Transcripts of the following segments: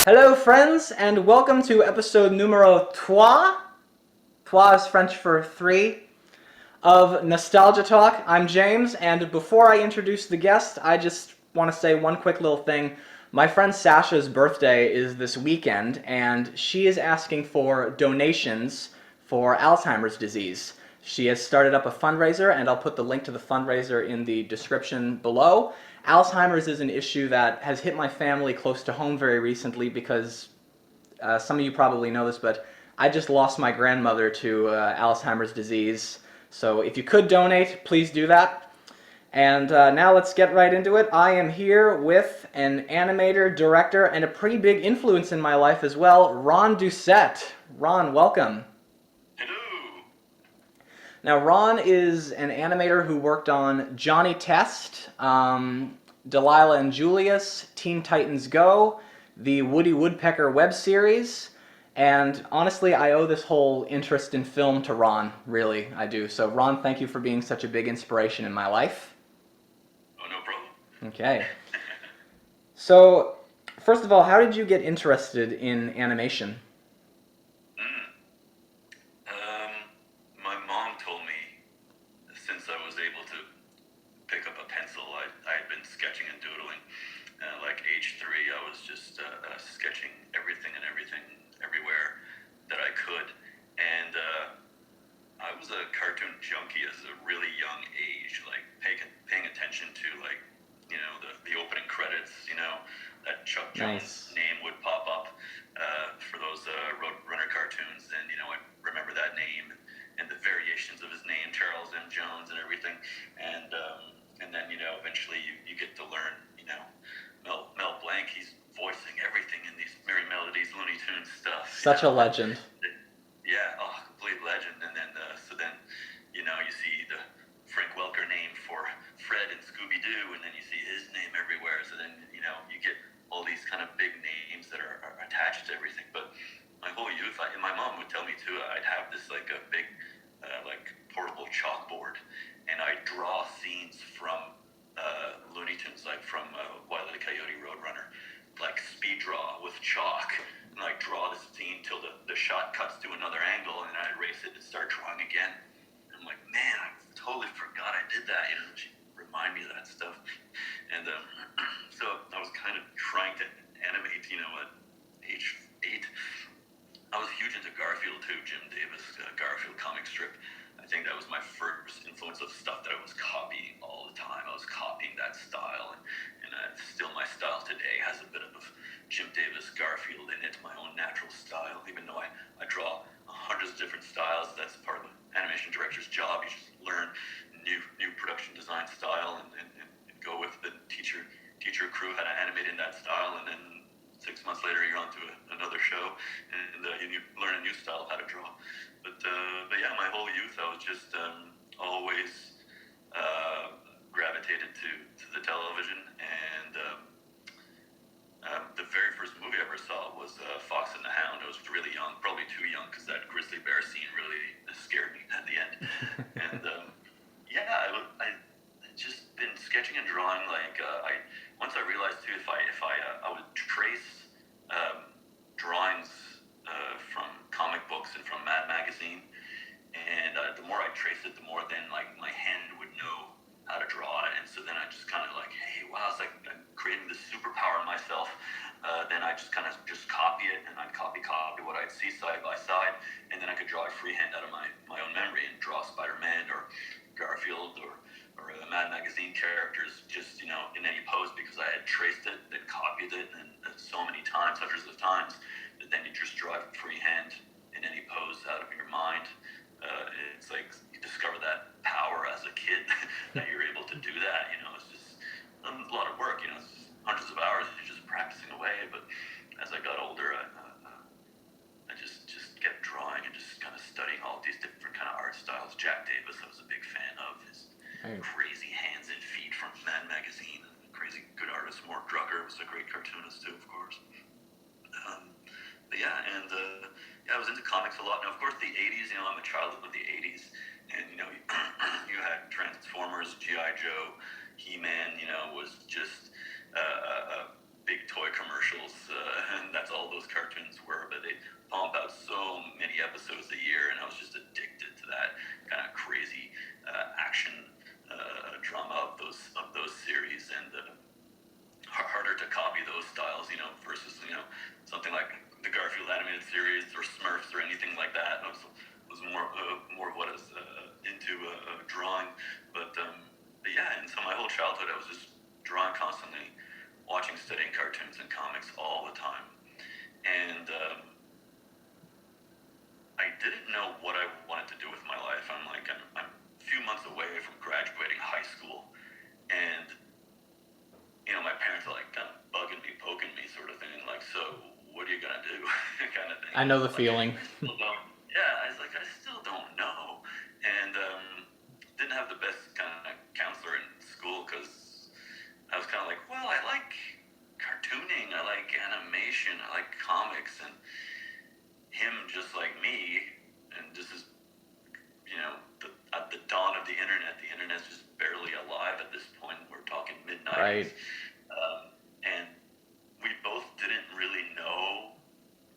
Hello, friends, and welcome to episode numero trois. Trois is French for three of Nostalgia Talk. I'm James, and before I introduce the guest, I just want to say one quick little thing. My friend Sasha's birthday is this weekend, and she is asking for donations for Alzheimer's disease. She has started up a fundraiser, and I'll put the link to the fundraiser in the description below. Alzheimer's is an issue that has hit my family close to home very recently because some of you probably know this, but I just lost my grandmother to Alzheimer's disease. So if you could donate, please do that. And now let's get right into it. I am here with an animator, director, and a pretty big influence in my life as well, Ron Doucet. Ron, welcome. Hello. Now, Ron is an animator who worked on Johnny Test, Delilah and Julius, Teen Titans Go, the Woody Woodpecker web series, and honestly, I owe this whole interest in film to Ron, really, I do. So, Ron, thank you for being such a big inspiration in my life. Oh, no problem. Okay. So, first of all, how did you get interested in animation? My mom told me since I was able to pick up a pencil, I had been sketching and doodling. Like age 3, I was just sketching everything everywhere that I could. And I was a cartoon junkie as a really young age, like paying attention to the opening credits, that Chuck Jones name would pop up for those Roadrunner cartoons, and I remember that name and the variations of his name, Charles M. Jones and everything, and then eventually you get to learn Mel Blanc, he's voicing everything in these Merry Melodies, Looney Tunes stuff. Such a legend. Yeah, complete legend. And then you see the Frank Welker name for Fred and Scooby-Doo, and then you see his name everywhere. So then you get all these kind of big names that are attached to everything. But my whole youth, and my mom would tell me too, I'd have this like a big portable chalkboard, and I'd draw scenes from Looney Tunes, like from Wile E. Coyote Roadrunner, like speed draw with chalk, and like draw the scene till the shot cuts to another angle, and then I'd erase it and start drawing again. And I'm like, man, I totally forgot I did that. She remind me of that stuff. And so I was kind of trying to animate, at age 8. I was huge into Garfield too, Jim Davis, Garfield comic strip. I think that was my first influence of stuff that I was copying all the time. I was copying that style, and still my style today has a bit of Jim Davis, Garfield in it, my own natural style. Even though I draw hundreds of different styles, that's part of the animation director's job. You just learn new production design style and go with the teacher crew how to animate in that style, and then 6 months later you're on to another show, and you learn a new style of how to draw. But yeah, my whole youth I was just always gravitated to the television, and the very first movie I ever saw was Fox and the Hound. I was really young, probably too young, because that grizzly bear scene really scared me at the end. And yeah, I just been sketching and drawing. Once I realized too, if I would trace drawings from comic books and from Mad Magazine, and the more I trace it, the more then like my hand would know how to draw it. And so then I just kind of like, hey, wow, it's like I'm creating this superpower in myself. Then I just kind of just copy it, and I'd copy what I'd see side by side, and then I could draw a freehand out of my own memory and draw Spider-Man or Garfield or the Mad Magazine characters just in any pose, because I had traced it, then copied it, and so many times, hundreds of times, that then you just draw it freehand in any pose out of your mind. It's like you discover that power as a kid that you're able to do that. It's just a lot of work. It's just hundreds of hours you're just practicing away. But as I got older, I just kept drawing and just kind of studying all these different kind of art styles. Jack Davis, I was a big fan of his crazy hands and feet from Mad Magazine. Crazy good artist. Mort Drucker was a great cartoonist too, of course. But yeah, and I was into comics a lot. Now, of course, the 80s, I'm a child of the 80s, and you had Transformers, G.I. Joe, He-Man, was just big toy commercials, and that's all copy those styles, versus something like the Garfield animated series or Smurfs or anything like that. It was more of what I was into drawing, but yeah. And so my whole childhood I was just drawing constantly, watching, studying cartoons and comics all the time, and I didn't know what I wanted to do with my life. I'm a few months away from graduating high school, and my parents are like kind of bugging me, poking me, sort of thing, like, so what are you gonna do, kind of thing. I know the feeling. I still don't. Yeah, I was like, I still don't know, and didn't have the best kind of counselor in school because I was kind of like, well, I like cartooning, I like animation, I like comics, and him just like me, and this is, at the dawn of the internet's just barely alive at this point. We're talking mid-90s. Right. And we both didn't really know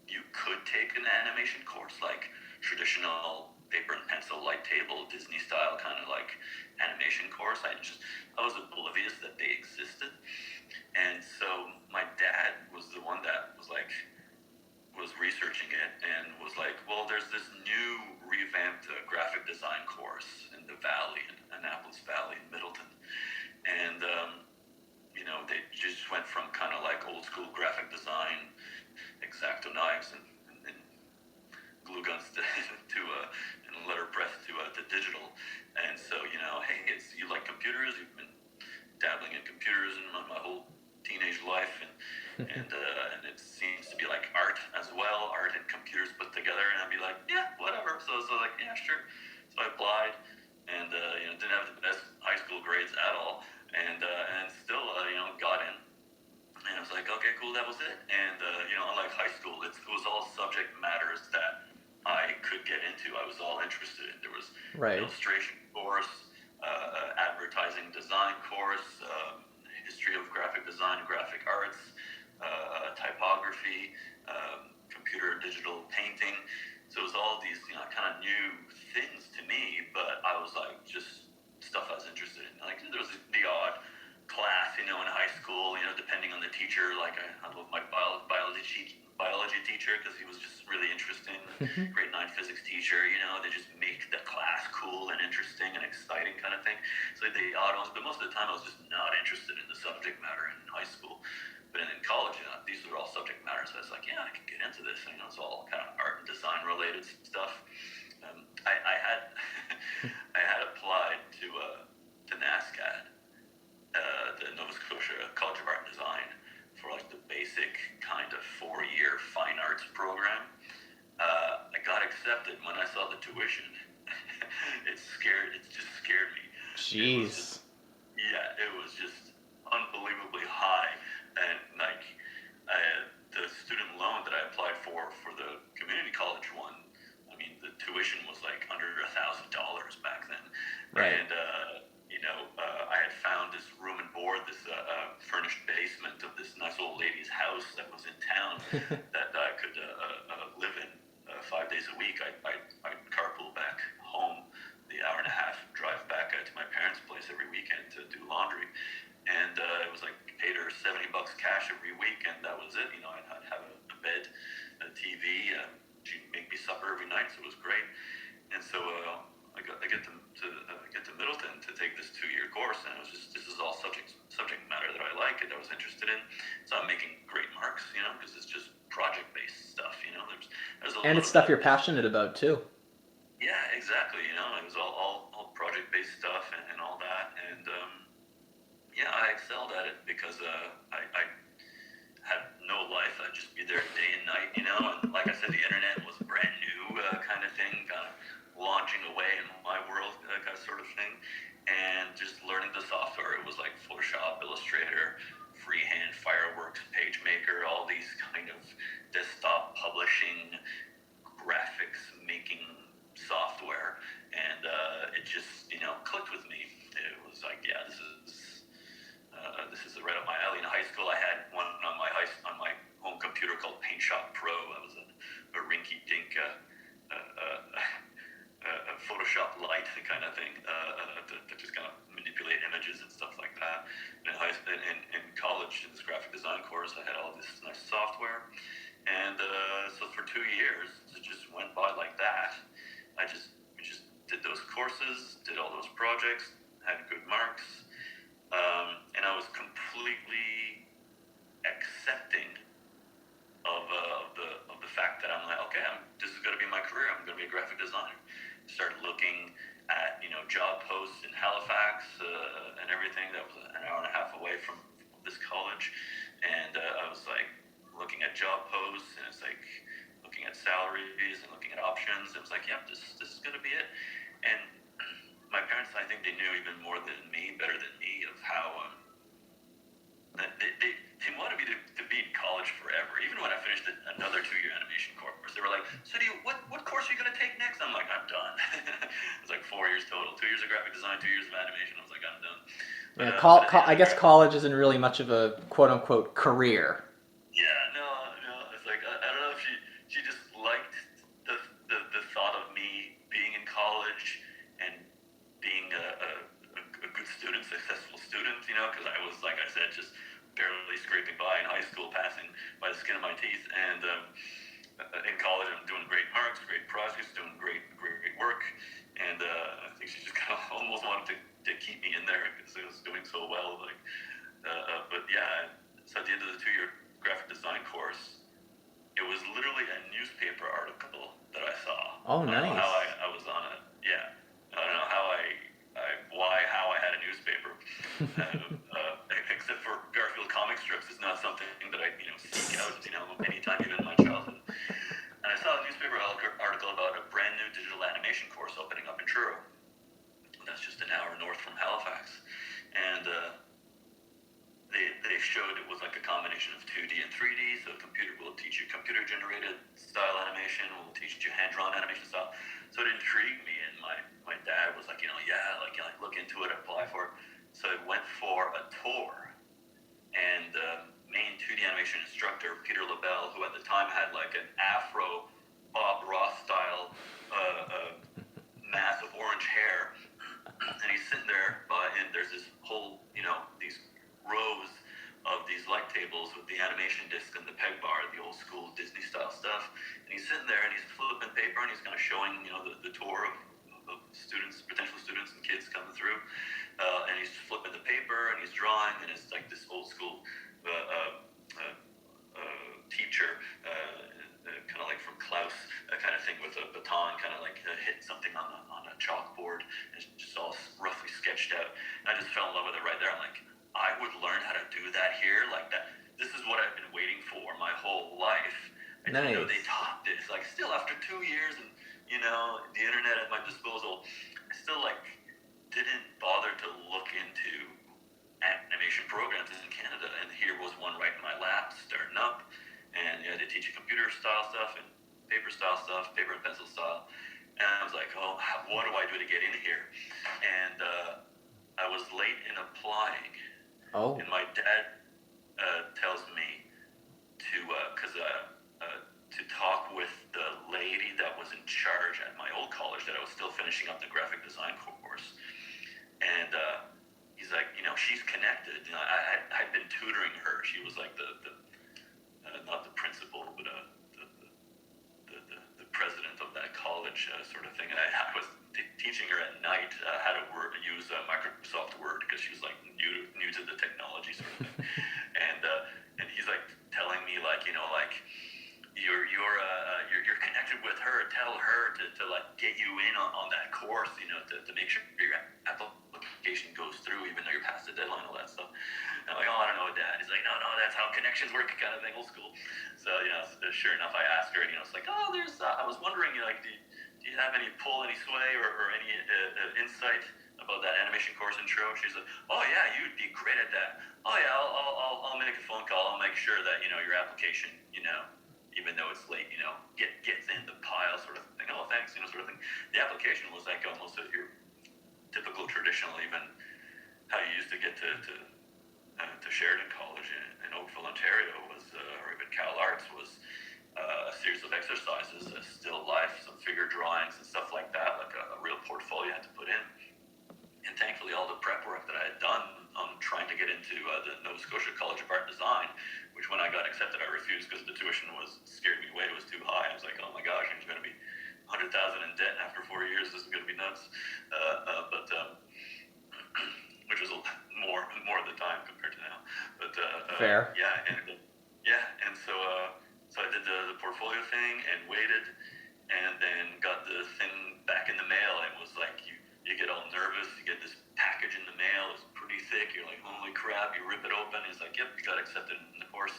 you could take an animation course, like traditional paper and pencil, light table, Disney style kind of like animation course. I was oblivious that they existed. And so my dad was the one that was researching it and was like, well, there's this new revamped graphic design course in the Valley, in Annapolis Valley, in Middleton. And, they just went from kind of like old school graphic design, X-Acto knives and glue guns and letterpress to digital. And so, hey, you like computers? You've been dabbling in computers in my whole teenage life, and it seems to be like art as well, art and computers put together. And I'd be like, yeah, whatever. So like, yeah, sure. So I applied, and didn't have the best high school grades at all, and still got in. And I was like, okay, cool, that was it. And unlike high school, it was all subject matters that I could get into. I was all interested in. There was Right. illustration course, advertising design course, history of graphic design, graphic arts, typography, computer digital painting. So it was all these kind of new things to me, but I was like just stuff I was interested in. Like there was the odd class, in high school, depending on the teacher. Like I love my biology teacher because he was just really interesting. Grade 9 physics teacher, they just make the class cool and interesting and exciting kind of thing. So the odd ones, but most of the time I was just not interested in the subject matter in high school. But in college, these were all subject matters. So I was like, yeah, I can get into this. It's all kind of art and design related stuff. I had I had applied to NASCAD, the Nova Scotia College of Art and Design, for like the basic kind of 4-year fine arts program. I got accepted. When I saw the tuition, it just scared me. Jeez. It was just unbelievably high, and like the student loan that I applied for the community college one, I mean the tuition was like under $1,000 back then. Right. And I had found this room and board, this furnished basement of this nice old lady's house that was in town that I could live in 5 days a week. I'd carpool back home, the hour and a half drive back to my parents' place every weekend to do laundry. And it was like paid her $70 cash every week, and that was it. I'd have a bed, a TV. She'd make me supper every night, so it was great. And so I get to Middleton to take this 2-year course, and it was just, this is all subject matter that I like and I was interested in. So I'm making great marks, because it's just project-based stuff. There's And it's stuff you're passionate about too. Yeah, exactly. It was all project-based stuff and all that, and I excelled at it because I had no life. I'd just be there day and night, and like I said, the internet was brand new kind of thing, kind of launching away in my world kind of sort of thing, and just learning the software. It was like Photoshop, Illustrator, Freehand, Fireworks, PageMaker, all these kind of desktop publishing, graphics making software, and it just clicked with me. It was like, yeah, this is right up my alley. In high school, I had one on my home computer called Paint Shop Pro. I was a rinky-dink Photoshop Lite kind of thing to just kind of manipulate images and stuff like that. And in college, in this graphic design course, course. I had all this nice software. And so for 2 years, it just went by like that. We just did those courses, did all those projects, had good marks, and I was completely accepting of the fact that I'm like, okay, this is going to be my career. I'm going to be a graphic designer. Started looking at job posts in Halifax and everything. That was an hour and a half away from this college, and I was like looking at job posts, and it's like looking at salaries and looking at options. It was like, yep, this is going to be it. And my parents, I think they knew even more than me, better than me, of how they wanted me to be in college forever. Even when I finished another 2-year animation course, they were like, so what course are you going to take next? I'm like, I'm done. It was like 4 years total, 2 years of graphic design, 2 years of animation. I was like, I'm done. I guess college isn't really much of a quote-unquote career. Yeah, no. It's like, I don't know if she just liked the thought of me being in college and being a good student, successful student, because I was, like I said, just barely scraping by in high school, passing by the skin of my teeth. And in college, I'm doing great marks, great projects, doing great work. And I think she just kind of almost wanted to keep me in there because I was doing so well. But yeah, so at the end of the 2-year graphic design course, it was literally a newspaper article that I saw. Oh, nice. I don't know how I was on it. Yeah. I don't know how I had a newspaper. Except for Garfield comic strips, is not something that I seek out anytime, even in my childhood. And I saw a newspaper article about a brand new digital animation course opening up in Truro. That's just an hour north from Halifax. And they showed it was like a combination of 2D and 3D. So computer will teach you computer-generated style animation, will teach you hand-drawn animation style. So it intrigued me, and my dad was like, look into it, apply for it. So I went for a tour, and the main 2D animation instructor, Peter LaBelle, who at the time had like an Afro Bob Ross style mass of orange hair, and he's sitting there, and there's this whole, these rows of these light tables with the animation disc and the peg bar, the old school Disney style stuff, and he's sitting there and he's flipping paper and he's kind of showing, the tour of students, potential students and kids coming through, and he's flipping the paper and he's drawing, and it's like this old school teacher, kind of like from Klaus, kind of thing with a baton, kind of like hit something on a chalkboard, and it's just all roughly sketched out. And I just fell in love with it right there. I'm like, I would learn how to do that here, like that. This is what I've been waiting for my whole life. I didn't know they taught this. Like, still after 2 years and the internet at my disposal, I still didn't bother to look into animation programs in Canada. And here was one right in my lap, starting up, and they teach you computer style stuff and paper style stuff, paper and pencil style. And I was like, oh, what do I do to get in here? And I was late in applying. Oh. And my dad tells me to talk with the lady that was in charge at my old college that I was still finishing up the graphic design course. And he's like, she's connected. I'd been tutoring her. She was like the not the principal, but the president of that college sort of thing. And I was teaching her at night how to use Microsoft Word, because she was like new to the technology sort of thing. And he's like telling me you're connected with her. Tell her to like get you in on that course, to make sure your application goes through, even though you're past the deadline, all that stuff. And I'm like, oh, I don't know, Dad. He's like, no, that's how connections work, kind of thing, old school. So sure enough, I asked her, and it's like, oh, I was wondering, do you have any pull, any sway, or any insight about that animation course in Truro? She's like, oh yeah, you'd be great at that. Oh yeah, I'll make a phone call. I'll make sure that your application, even though it's late, gets in the pile, sort of thing. Oh, thanks, sort of thing. The application was like almost your typical traditional, even how you used to get to Sheridan College in Oakville, Ontario, or even Cal Arts, was a series of exercises, a still life, some figure drawings and stuff like that, like a real portfolio you had to put in. And thankfully, all the prep work that I had done on trying to get into the Nova Scotia College of Art and Design, which when I accepted. I refused because the tuition scared me away. It was too high. I was like, oh my gosh, I'm going to be 100,000 in debt after 4 years. This is going to be nuts. But which was more at the time compared to now. But fair. And so I did the portfolio thing and waited, and then got the thing back in the mail, and was like, you get all nervous. You get this package in the mail. It's pretty thick. You're like, holy crap! You rip it open. It's like, yep, you got accepted in the course.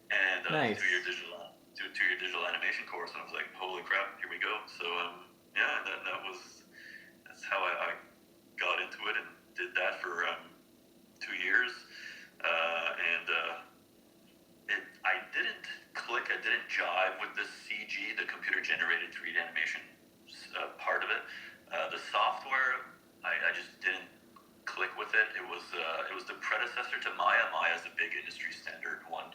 And nice. two-year digital animation course, and I was like, holy crap, here we go. So that's how I got into it and did that for 2 years, I didn't click, I didn't jive with the CG, the computer-generated 3D animation part of it. The software, I just didn't click with it. It was the predecessor to Maya. Maya is a big industry standard one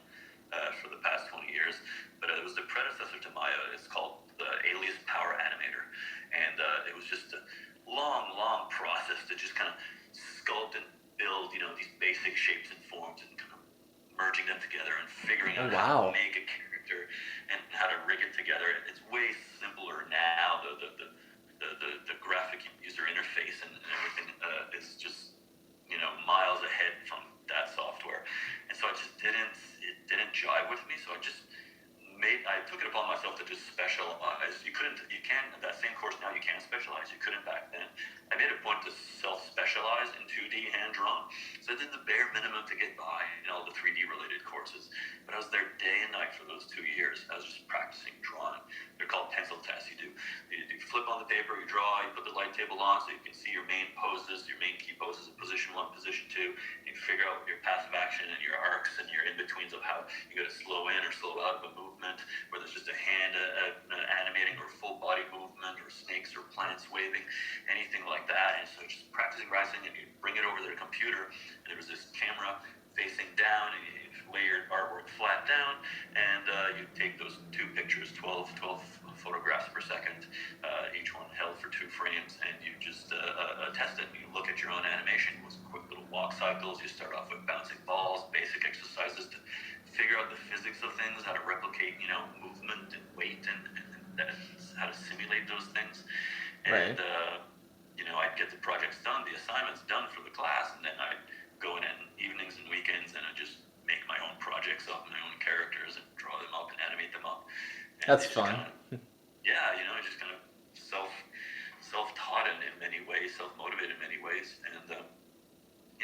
for the past 20 years, but it was the predecessor to Maya. It's called the Alias Power Animator, and it was just a long process to just kind of sculpt and build, these basic shapes and forms, and kind of merging them together and figuring out how to make a character and how to rig it together. It's way simpler now. The graphic user interface and everything is just miles ahead from that software, and so it didn't jive with me. So I took it upon myself to just specialize. You can that same course now, you can't specialize. You couldn't back then. I made a point to self-specialize in 2D hand-drawn. So I did the bare minimum to get by in all the 3D related courses. But I was there day and night for those 2 years. I was just practicing drawing. They're called pencil tests. You flip on the paper, you draw, you put the light table on so you can see your main poses, your main key poses in position 1, position 2. You figure out your path of action and your arcs and your in-betweens of how you got to slow in or slow out of a movement, whether it's just a hand animating or full body movement or snakes or plants waving, anything like that. And so just practicing rising, and you bring it over to the computer, and there was this camera facing down, and you lay your artwork flat down, and you take those 2 pictures, 12 photographs per second, each one held for 2 frames, and you just test it. You look at your own animation with quick little walk cycles. You start off with bouncing balls, basic exercises to figure out the physics of things, how to replicate, movement and weight, and how to simulate those things. And I'd get the projects done, the assignments done for the class, and then I'd go in evenings and weekends, and I'd just make my own projects up, my own characters, and draw them up and animate them up. And that's fun. I just kind of self-taught in many ways, self-motivated in many ways. And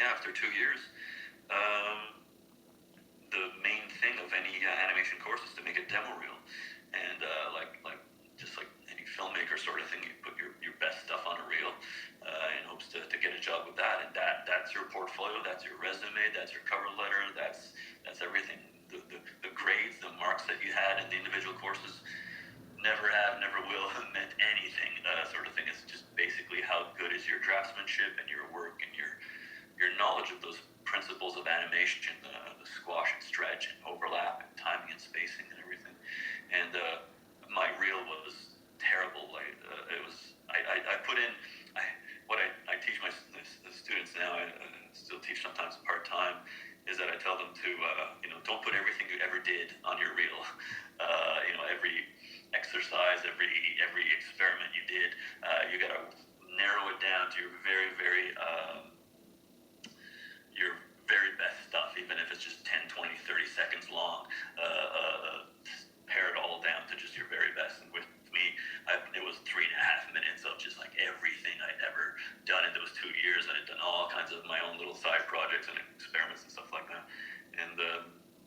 after 2 years, the main thing of any animation course is to make a demo reel. And just like any filmmaker sort of thing, you put your best stuff on a reel in hopes to get a job with that. And that's your portfolio, that's your resume, that's your cover letter, that's everything. The grades, the marks that you had in the individual courses never will have meant anything, sort of thing. It's just basically how good is your draftsmanship and your work and your knowledge of those principles of animation, the squash and stretch and overlap and timing and spacing and everything. And my reel was terrible. It was. I put in what I teach the students now. I still teach sometimes part time. Is that I tell them to don't put everything you ever did on your reel. Every exercise, every experiment you did, you got to narrow it down to your very best stuff, even if it's just 10, 20, 30 seconds long. Pare it all down to just your very best. And with me, it was 3.5 minutes of just like everything I'd ever done in those 2 years. I had done all kinds of my own little side projects and experiments and stuff like that. And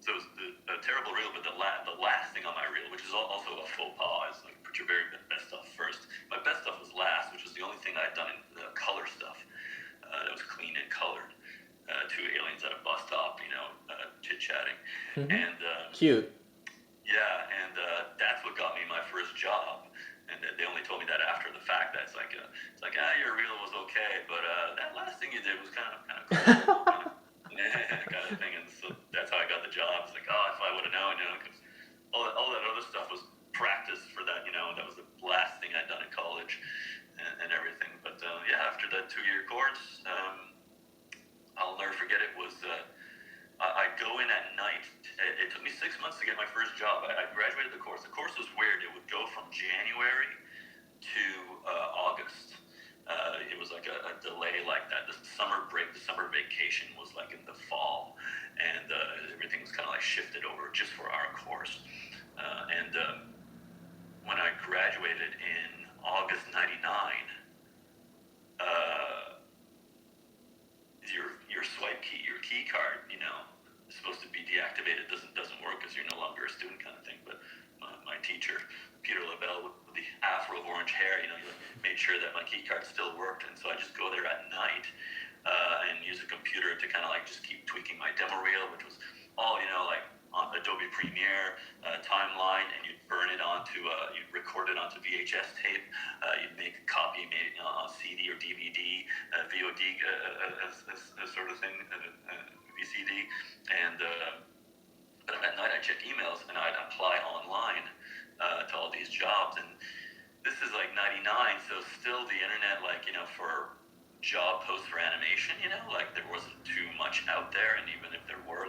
so it was a terrible reel, but the last thing on my reel, which is also a faux pas, is like put your very best stuff first. My best stuff was last, which was the only thing I'd done in color stuff that was clean and colored. 2 aliens at a bus stop, chit-chatting. Mm-hmm. And cute. Yeah, and that's what got me my first job. And they only told me that after the fact. That's like, your reel was okay, but that last thing you did was kind of cool, kind of thing. And so that's how I got the job. It's like, if I would have known, because all that other stuff was practice for that. That was the last thing I'd done in college and everything. But after that 2-year course, I'll never forget it. Was I'd go in at night it took me 6 months to get my first job. I graduated the course. The course was weird. It would go from January to August. It was like a delay like that. The summer break, the summer vacation was like in the fall, and everything was kind of like shifted over just for our course. When I graduated in August '99, your swipe key, your key card, is supposed to be deactivated. Doesn't work because you're no longer a student, kind of thing. But my teacher, Peter LaBelle, with the afro of orange hair, he made sure that my key card still worked. And so I just go there at night and use a computer to kind of like just keep tweaking my demo reel, which was all like on Adobe Premiere, timeline, and you'd burn it onto, you'd record it onto VHS tape, you'd make a copy made on CD or DVD, VOD sort of thing, VCD, and but at night I'd check emails and I'd apply online to all these jobs, and this is like '99, so still the internet, for job posts for animation, like there wasn't too much out there, and even if there were,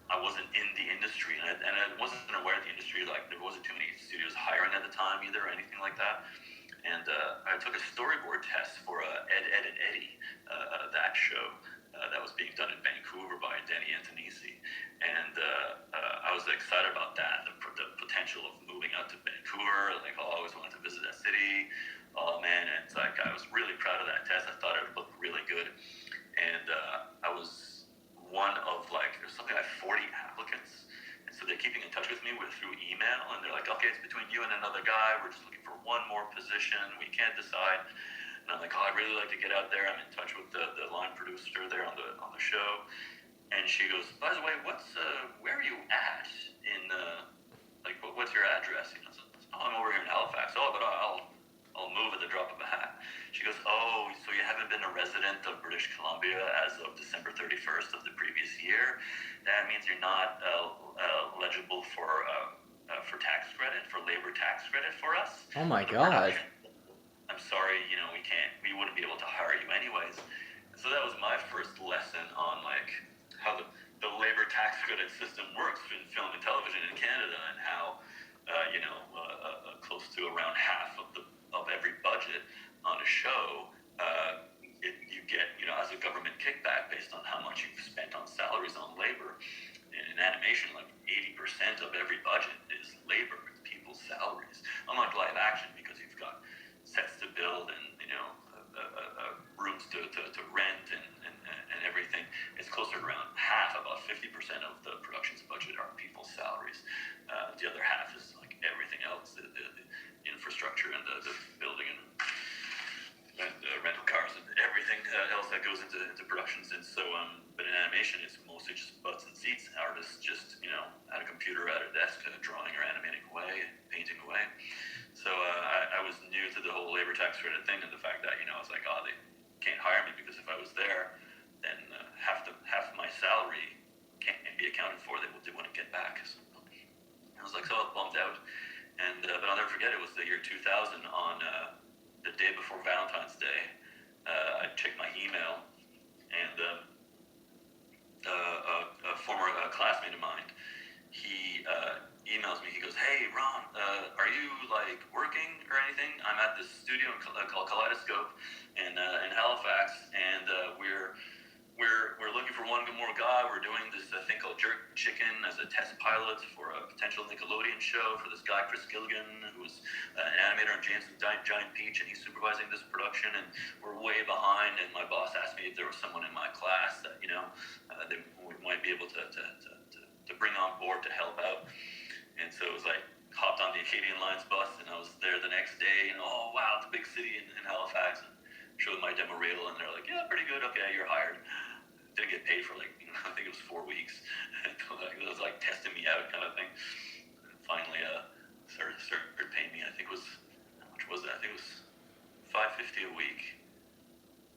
I wasn't in the industry, and I wasn't aware of the industry. Like there wasn't too many studios hiring at the time either, or anything like that. And I took a storyboard test for Ed, Ed, and Eddie, that show that was being done in Vancouver by Danny Antonisi. And I was excited about that, the potential of moving out to Vancouver. Like I always wanted to visit that city. Oh man, and it's like I was really proud of that test. I thought it looked really good, and I was one of there's something like 40 applicants, and so they're keeping in touch with me through email, and they're like, okay, it's between you and another guy, we're just looking for one more position, we can't decide. And I'm like, oh, I'd really like to get out there. I'm in touch with the line producer there on the show, and she goes, by the way, where are you at in what's your address? So, oh, I'm over here in Halifax. Oh, but I'll move at the drop of a hat. She goes, oh, so you haven't been a resident of British Columbia as of December 31st of the previous year? That means you're not eligible for tax credit, for labor tax credit for us. Oh my God. I'm sorry, we wouldn't be able to hire you anyways. So that was my first lesson on how the labor tax credit system works in film and television in Canada, and how close to around half of every budget on a show, you get, as a government kickback based on how much you've spent on salaries on labor. In animation, 80% of every budget is labor, it's people's salaries. Unlike live action, because you've got sets to build and rooms to rent and everything, it's closer to around half, about 50% of the production's budget are people's salaries. The other half is everything else, the infrastructure and the building and rental cars and everything else that goes into productions. And so, but in animation, it's mostly just butts and seats. Artists just, at a computer, at a desk, drawing or animating away, painting away. So I was new to the whole labor tax credit thing, and the fact that, I was like, oh, they can't hire me because if I was there, then half my salary can't be accounted for. They wouldn't get back. So I was so bummed out. And but I'll never forget, it was the year 2000 on the day before Valentine's Day. I checked my email, and a former classmate of mine, he emails me. He goes, "Hey, Ron, are you working or anything? I'm at this studio called Kaleidoscope in Halifax, and we're looking for one more guy. We're doing this thing called Jerk Chicken as a test pilot for a potential Nickelodeon show for this guy Chris Gilligan, who's an animator on James and Giant Peach, and he's supervising this production. And we're way behind. And my boss asked me if there was someone in my class that they might be able to bring on board to help out." And so it was hopped on the Acadian Lines bus, and I was there the next day. And oh wow, it's a big city in Halifax. And showed my demo reel, and they're like, "Yeah, pretty good. Okay, you're hired." Didn't get paid for I think it was 4 weeks. It was testing me out kind of thing. And finally, started paying me. I think it was, how much was that? I think it was $5.50 a week.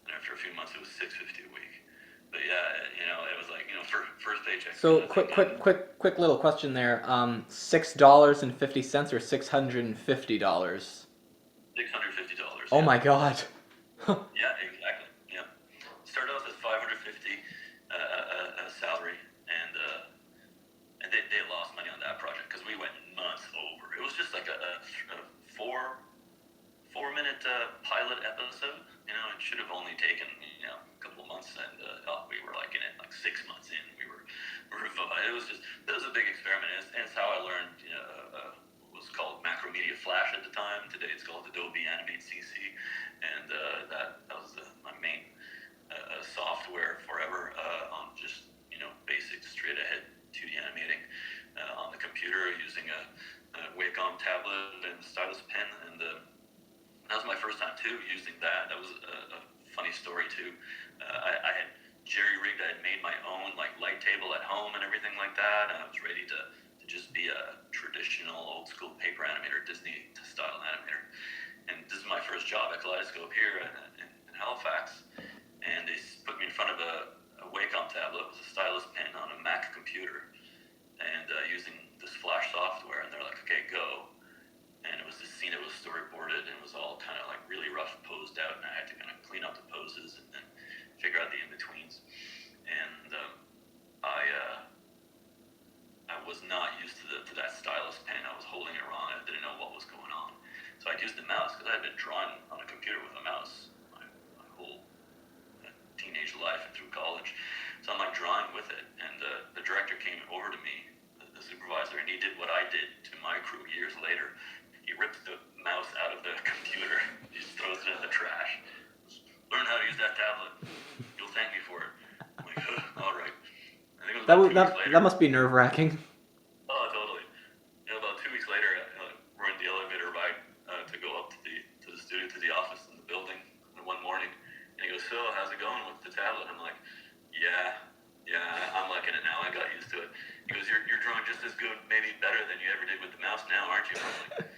And after a few months, it was $6.50 a week. But yeah, it was first paycheck. So quick little question there. $6.50 or $650? $650. Oh my God. Yeah, exactly. Yeah, started off as $550 salary, and it was a big experiment, and it's how I learned, what was called Macromedia Flash at the time. Today it's called Adobe Animate CC, and that was my main software forever on just basic straight ahead 2D animating on the computer using a Wacom tablet and stylus pen, and that was my first time too using that. That was a funny story too. I had jerry-rigged. I had made my own light table at home and everything like that, and I was ready to just be a traditional old school paper animator, Disney style animator. And this is my first job at Kaleidoscope here in Halifax, and they put me in front of a Wacom tablet with a stylus pen on a Mac computer, and using this Flash software, and they're like, okay, go. And it was this scene that was storyboarded, and it was all kind of really rough posed out, and I had to kind of clean up the poses and then figure out the in-betweens. And I was not used to that stylus pen. I was holding it wrong. I didn't know what was going on. So I'd used the mouse, because I had been drawing on a computer with a mouse my whole teenage life and through college. So I'm drawing with it, and the director came over to me, the supervisor, and he did what I did to my crew years later. He rips the mouse out of the computer. He just throws it in the trash. Learn how to use that tablet. You'll thank me for it. I'm like, all right. I think it was about 2 weeks later. That must be nerve-wracking. Oh, totally. About 2 weeks later, we're in the elevator ride to go up to the studio, to the office in the building one morning. And he goes, so, how's it going with the tablet? I'm like, yeah, I'm liking it now. I got used to it. He goes, you're drawing just as good, maybe better than you ever did with the mouse now, aren't you? I'm like,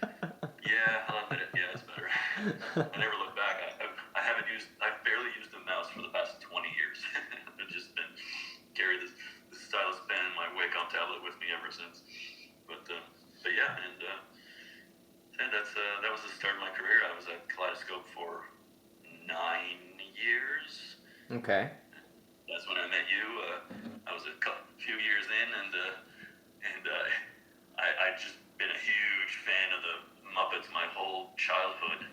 yeah, I'll admit it. Yeah, it's better. I never looked back. I've barely used the mouse for the past 20 years. I've just been carried this stylus pen and my Wacom tablet with me ever since. But yeah, and that was the start of my career. I was at Kaleidoscope for 9 years. Okay. That's when I met you. I was a few years in, and I'd just been a huge fan of the Muppets my whole childhood.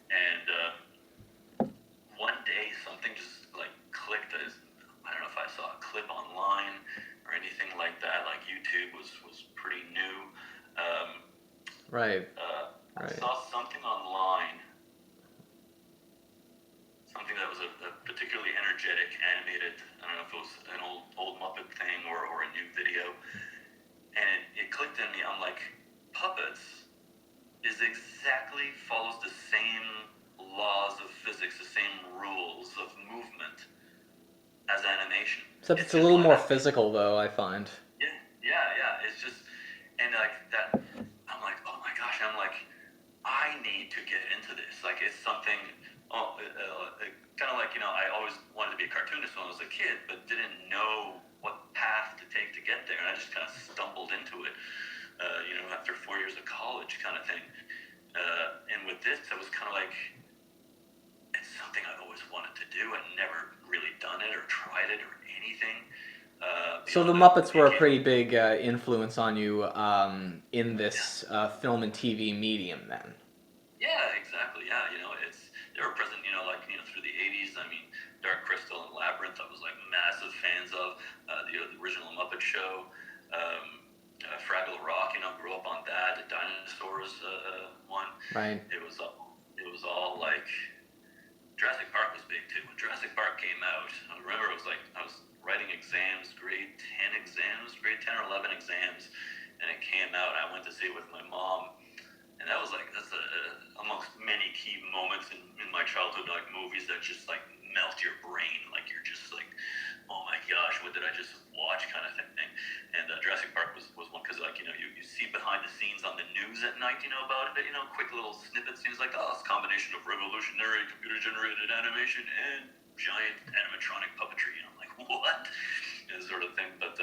And one day something just clicked. I don't know if I saw a clip online or anything like that. YouTube was pretty new. Right. I saw something online. Something that was a particularly energetic, animated, I don't know if it was an old Muppet thing or a new video, and it clicked in me. I'm like, Puppets follows the same laws of physics, the same rules of movement as animation. Except it's a little more physical, though, I find. Yeah. It's just, and that, I'm like, oh my gosh, I need to get into this. It's something, kind of I always wanted to be a cartoonist when I was a kid, but didn't know what path to take to get there, and I just kind of stumbled into it, after 4 years of college kind of thing. And with this, I was kind of it's something I've always wanted to do. I'd never really done it or tried it or anything. So the Muppets were a pretty big influence on you in this film and TV medium, then. Yeah, exactly. Yeah, they were present, through the 80s. I mean, Dark Crystal and Labyrinth, I was massive fans of. The original Muppet Show, Fraggle Rock, grew up on that. The Dinosaurs one. Right. It was all Jurassic Park was big too. When Jurassic Park came out, I remember it was I was writing exams, grade 10 or 11 exams, and it came out. I went to see it with my mom, and that was that's amongst many key moments in my childhood, movies that just melt your brain. You're just oh my gosh, what did I just watch, kind of thing. And Jurassic Park was one, because you see behind the scenes on the news at night, about it, quick little snippet scenes it's a combination of revolutionary computer generated animation and giant animatronic puppetry. I'm like, what? Sort of thing. But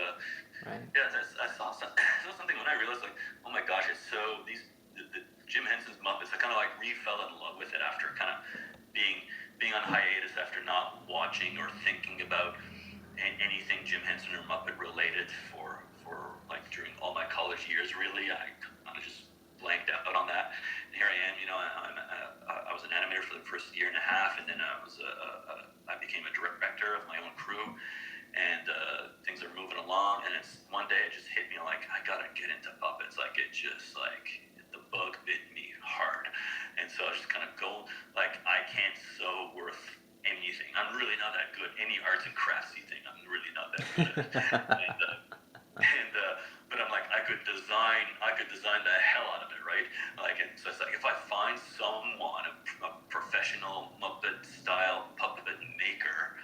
right. Yeah, I saw something when I realized oh my gosh, it's so the Jim Henson's Muppets. I kind of fell in love with it after kind of being on hiatus, after not watching or thinking about anything Jim Henson or Muppet related for during all my college years. Really, I kind of just blanked out on that. And here I am. I was an animator for the first year and a half, and then I became a director of my own crew, and things are moving along. And it's one day day it just hit me like I gotta get into puppets. Like it just like the bug bit me hard, and so I was just kind of go like I can't sew worth anything. I'm really not that good. Any arts and craftsy thing, I'm really not that good at. But I'm like I could design the hell out of it, right? Like, and so it's like if I find someone, a professional Muppet style puppet maker,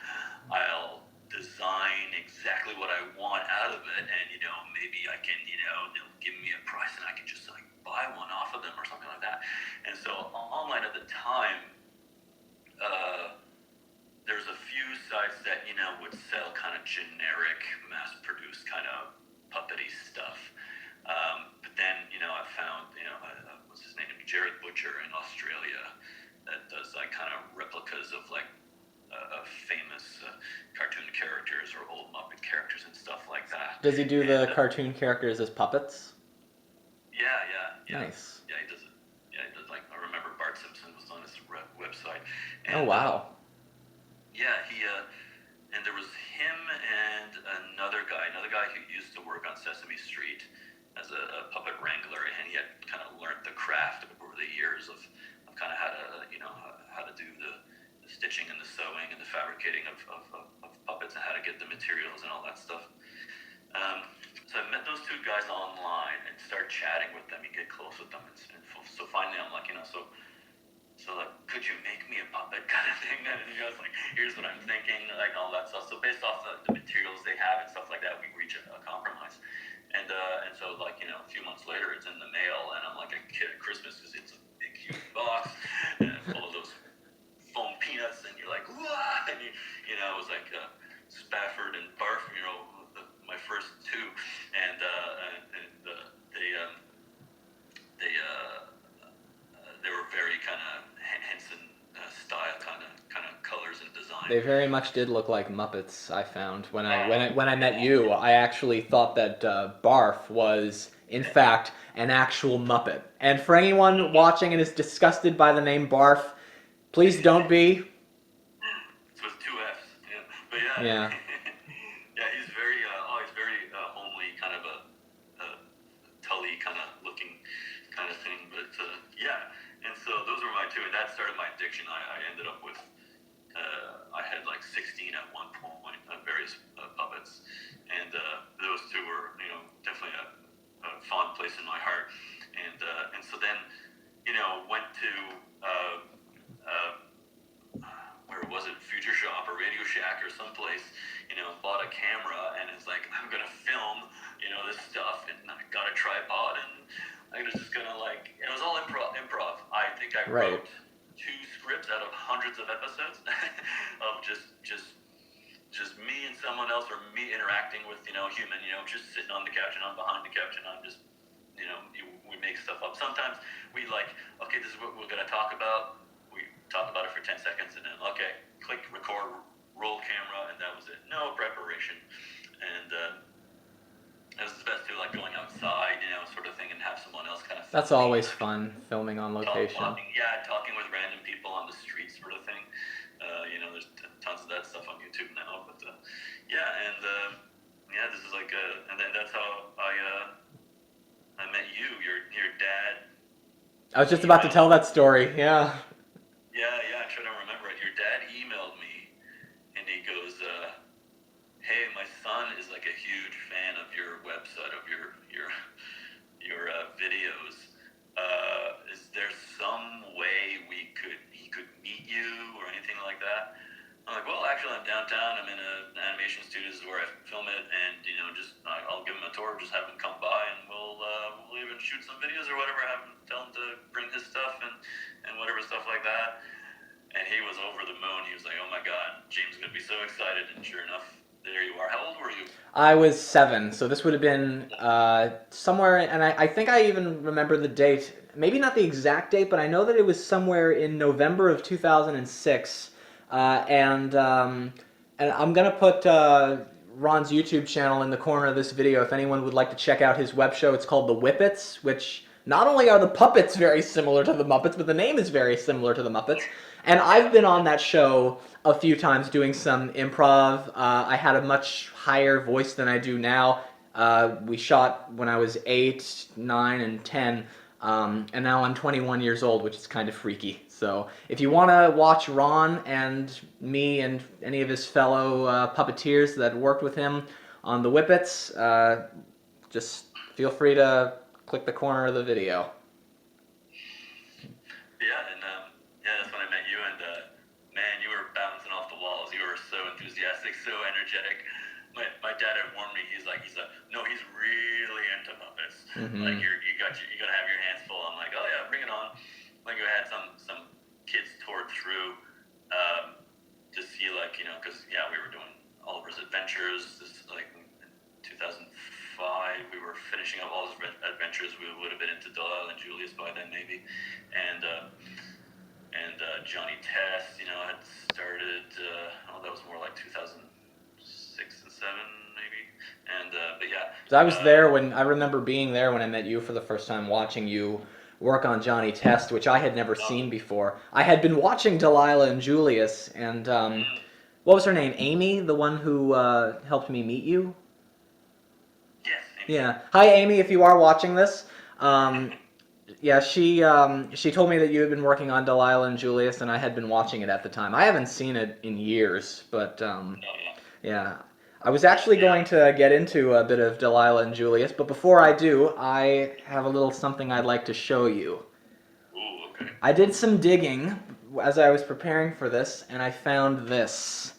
I'll design exactly what I want out of it, and maybe I can, they'll give me a price and I can just like buy one off of them or something like that. And so online at the time, there's a few sites that would sell kind of generic, mass-produced kind of puppety stuff. But then I found what's his name, Jared Butcher in Australia, that does like kind of replicas of like famous cartoon characters or old Muppet characters and stuff like that. Does he do the cartoon characters as puppets? Yeah. Nice. Yeah, he does it. Yeah, he does. Like I remember Bart Simpson was on his website. Oh wow. Yeah, he and there was him and another guy who used to work on Sesame Street as a puppet wrangler, and he had kind of learned the craft over the years of kind of how to do the stitching and the sewing and the fabricating of puppets and how to get the materials and all that stuff. So I met those two guys online and started chatting with them and get close with them. And so finally I'm like, so like, could you make me a puppet kind of thing? And I was like, here's what I'm thinking, like all that stuff. So based off the materials they have and stuff like that, we reach a compromise. And so like, a few months later it's in the mail and I'm like a kid at Christmas because it's a big huge box and full of those foam peanuts and you're like, wah! And it was like Stafford and Bart, my first two, and they were very kind of Henson style kind of colors and design. They very much did look like Muppets. I found when I met you, I actually thought that Barf was in fact an actual Muppet. And for anyone watching and is disgusted by the name Barf, please don't be. So it's two F's. Yeah. But yeah. Yeah. Yeah, he's very homely, kind of a Tully kind of looking kind of thing. But yeah, and so those were my two, and that started my addiction. I ended up with I had like 16 at one point, various puppets, and those two were definitely a fond place in my heart. And so then went to where was it, Future Shop or Radio Shack or someplace, bought a camera and it's like I'm gonna film this stuff, and I got a tripod and I was just gonna like, it was all improv. I think I wrote 2 scripts out of hundreds of episodes of just me and someone else, or me interacting with human, just sitting on the couch and I'm behind the couch and I'm just we make stuff up. Sometimes we like, okay, this is what we're gonna talk about. We talk about it for 10 seconds and then okay, click record, roll camera, and that was it. No preparation. And it was the best too, like going outside, sort of thing, and have someone else kind of. That's always fun, filming on location. Talking with random people on the street, sort of thing. There's tons of that stuff on YouTube now, but this is like, and then that's how I met you. Your dad. I was just about to tell that story. Yeah. Yeah, I'm trying to remember it. Your dad emailed me, and he goes, "Hey, my son is like a huge fan of your website, of your videos. Is there some way he could meet you or anything like that?" I'm like, "Well, actually, I'm downtown. I'm in an animation studio. This is where I film it, and I'll give him a tour. Just have him come by, and we'll even shoot some videos or whatever. Have him tell him to bring his stuff and whatever stuff like that." And he was over the moon. He was like, "Oh my God, James is gonna be so excited." And sure enough, there you are. How old were you? I was 7, so this would have been somewhere, and I think I even remember the date. Maybe not the exact date, but I know that it was somewhere in November of 2006. And I'm gonna put Ron's YouTube channel in the corner of this video if anyone would like to check out his web show. It's called the Whippets, which not only are the puppets very similar to the Muppets, but the name is very similar to the Muppets. And I've been on that show a few times doing some improv. I had a much higher voice than I do now. We shot when I was 8, 9, and 10, and now I'm 21 years old, which is kind of freaky. So if you want to watch Ron and me and any of his fellow puppeteers that worked with him on the Whippets, just feel free to click the corner of the video. Yeah, and yeah, that's when I met you, and man, you were bouncing off the walls. You were so enthusiastic, so energetic. My dad had warned me. He's like, no, he's really into Muppets. Mm-hmm. Like you're gonna have your hands full. I'm like, oh yeah, bring it on. Like I had some kids toured through to see, like, because yeah, we were doing Oliver's Adventures. This like in 2005. We were finishing up all his adventures. We would have been into Delilah and Julius by then, maybe, and Johnny Test, had started. That was more like 2006 and 7, maybe. And but yeah. So I was there when I remember being there when I met you for the first time, watching you work on Johnny Test, which I had never seen before. I had been watching Delilah and Julius, and what was her name? Amy, the one who helped me meet you. Yes. Amy. Yeah. Hi, Amy. If you are watching this. Yeah, she told me that you had been working on Delilah and Julius, and I had been watching it at the time. I haven't seen it in years, but yeah. I was actually going to get into a bit of Delilah and Julius, but before I do, I have a little something I'd like to show you. Ooh, okay. I did some digging as I was preparing for this, and I found this.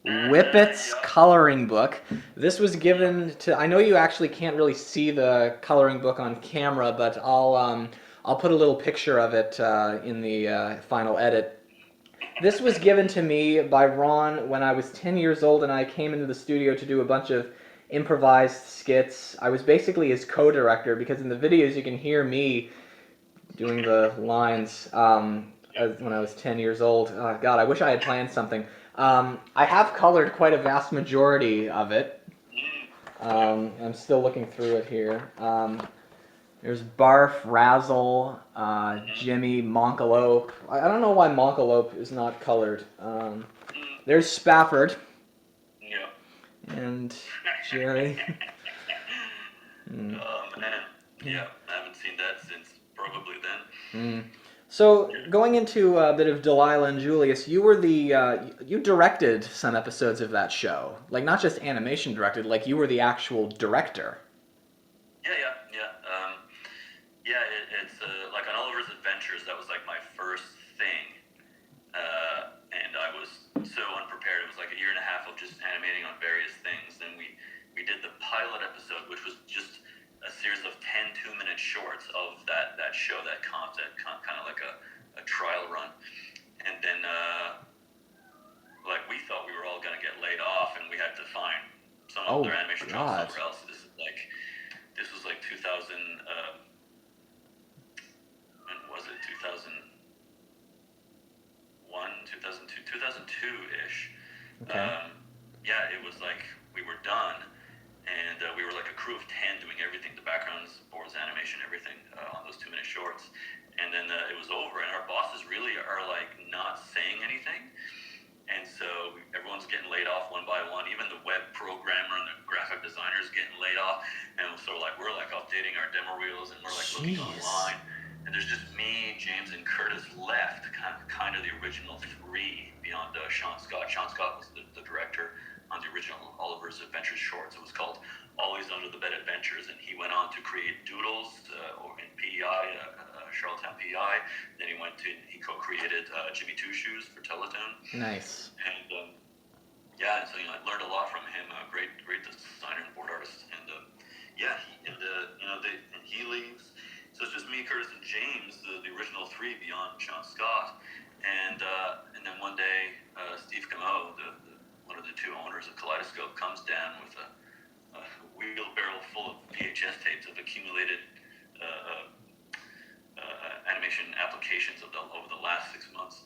Whippets coloring book. This was given to. I know you actually can't really see the coloring book on camera, but I'll put a little picture of it in the final edit. This was given to me by Ron when I was 10 years old, and I came into the studio to do a bunch of improvised skits. I was basically his co-director, because in the videos you can hear me doing the lines when I was 10 years old. Oh, God, I wish I had planned something. I have colored quite a vast majority of it. I'm still looking through it here. There's Barf, Razzle, Jimmy, Monkalope. I don't know why Monkalope is not colored. There's Stafford. Yeah. And Jerry. Man. Yeah, I haven't seen that since probably then. So, going into a bit of Delilah and Julius, you were you directed some episodes of that show. Like, not just animation directed, like you were the actual director. Yeah. Yeah, it's like on Oliver's Adventures, that was like my first thing. And I was so unprepared. It was like a year and a half of just animating on various things. Then we did the pilot episode, which was just a series of 10 2-minute shorts of that show, that concept, kind of like a trial run. And then like we thought we were all going to get laid off, and we had to find some other animation job somewhere else. This was like 2000, when was it? 2001, 2002, 2002-ish. Okay. Yeah, it was like we were done, and we were like a crew of 10 doing everything, the backgrounds, boards, animation, everything on those 2-minute shorts. And then it was over, and our bosses really are like not saying anything. And so everyone's getting laid off one by one. Even the web programmer and the graphic designers getting laid off. And so we're like updating our demo reels, and we're like looking online. And there's just me, James, and Curtis left, kind of the original 3 beyond Sean Scott. Sean Scott was the director on the original Oliver's Adventures shorts. It was called Always Under the Bed Adventures, and he went on to create Doodles in PEI, Charlottetown PEI. Then he co-created Jimmy Two Shoes for Teletoon. Nice. And yeah, and so I learned a lot from him. Great designer and board artist. And yeah, he leaves. So it's just me, Curtis, and James, the original 3 beyond Sean Scott. And then one day, Steve Camo, one of the 2 owners of Kaleidoscope, comes down with a wheelbarrow full of VHS tapes of accumulated animation applications over the last 6 months.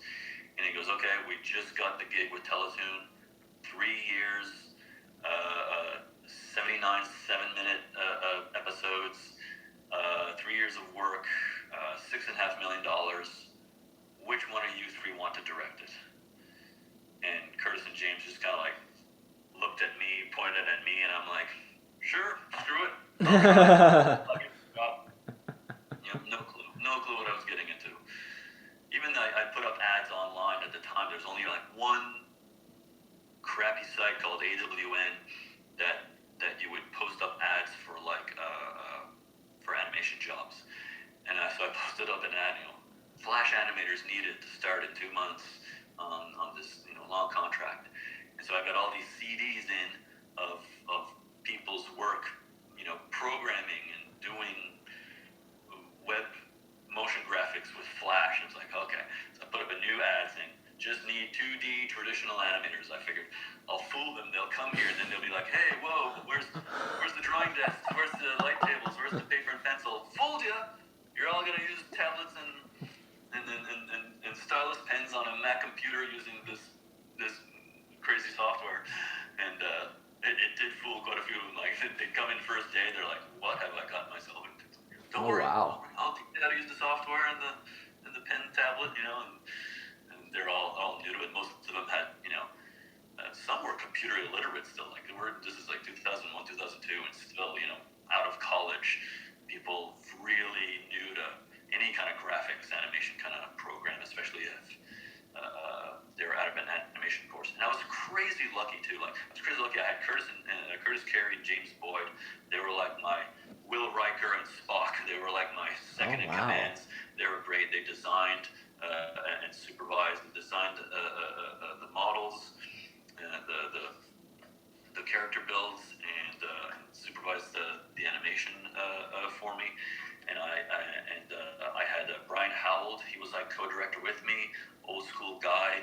And he goes, okay, we just got the gig with Teletoon, 3 years, 79 7-minute episodes, 3 years of work, $6.5 million. Which one of you 3 want to direct it? And Curtis and James just kind of like looked at me, pointed at me, and I'm like, Sure, screw it. Fuck it. No clue what I was getting into. Even I put up ads online at the time. There's only like one crappy site called AWN that you would post up ads for for animation jobs. And so I posted up an ad, Flash animators needed to start in 2 months on this long contract. And so I got all these CDs in of people's work, programming and doing web motion graphics with Flash. And it's like, okay. So I put up a new ad saying, just need 2D traditional animators. I figured I'll fool them. They'll come here and then they'll be like, hey, whoa, where's the drawing desk? Where's the light tables? Where's the paper and pencil? Fooled ya! You're all gonna use tablets and stylus pens on a Mac computer using this crazy software. And it did fool quite a few of them. Like, they'd come in first day, they're like, what have I gotten myself into? Don't worry, wow. I'll teach you how to use the software and the pen tablet, and they're all new to it. Most of them had, some were computer illiterate still. Like, this is like 2001, 2002, and still, out of college, people really new to any kind of graphics animation kind of program, especially if they were out of an animation course. And I was crazy lucky too. Like, I was crazy lucky. I had Curtis Carey and James Boyd. They were like my Will Riker and Spock. They were like my second in commands. They were great. They designed and supervised and designed the models, the character builds, and supervised the animation for me. And I had Brian Howell. He was like co-director with me, old school guy,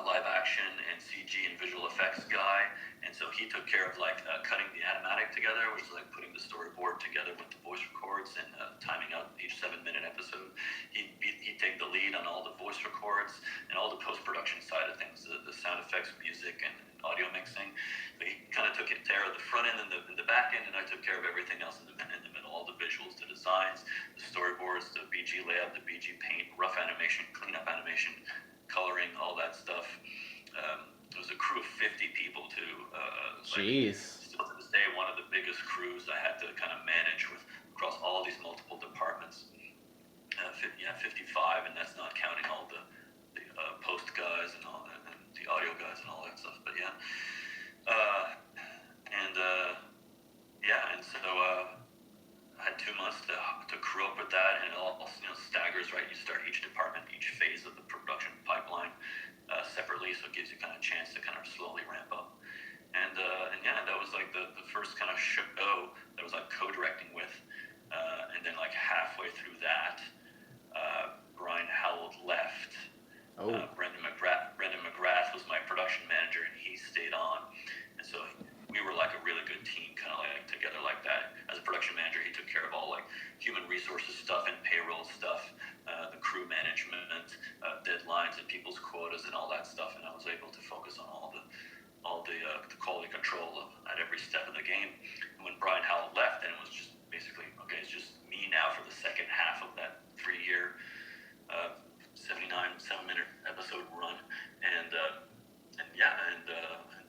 live action and CG and visual effects guy. And so he took care of like cutting the animatic together, which is like putting the storyboard together with the voice records and timing out each 7-minute episode. He'd take the lead on all the voice records and all the post-production side of things, the sound effects, music, and audio mixing. But he kind of took care of the front end and the back end, and I took care of everything else in the middle, all the visuals, the designs, the storyboards, the BG layout, the BG paint, rough animation, cleanup animation, coloring, all that stuff. It was a crew of 50 people too. Jeez. Still to this day, one of the biggest crews I had to kind of manage across all these multiple departments. 55, and that's not counting all the post guys and all and the audio guys and all that stuff. But yeah, and so I had 2 months to crew up with that, and it all staggers, right? You start each department, each phase of the production pipeline separately, so it gives you kind of a chance to kind of slowly ramp up. And yeah, that was like the first kind of show that I was like co-directing with, and then like halfway through that, Brian Howell left. Brendan McGrath was my production manager, and he stayed on. And so we were like a really good team, kind of like together like that. As a production manager, he took care of all like human resources stuff and payroll stuff, the crew management, deadlines and people's quotas and all that stuff. And I was able to focus on all the quality control at every step of the game. And when Brian Howell left, then it was just basically, okay, it's just me now for the second half of that 3-year 79 7-minute episode run, and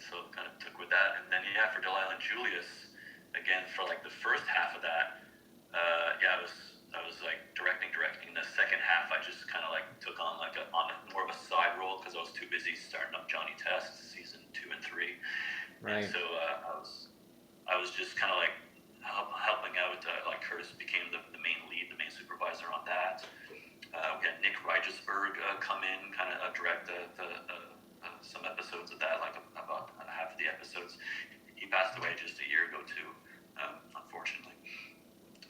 so kind of took with that. And then for Delilah and Julius, again for like the first half of that, I was like directing. The second half I just kind of like took on like on more of a side role because I was too busy starting up Johnny Test season 2 and 3. Right. And so I was just kind of like helping out. Like Curtis became the main lead, the main supervisor on that. We had Nick Reigelsberg come in, kind of direct some episodes of that, like about half of the episodes. He passed away just a year ago too, unfortunately.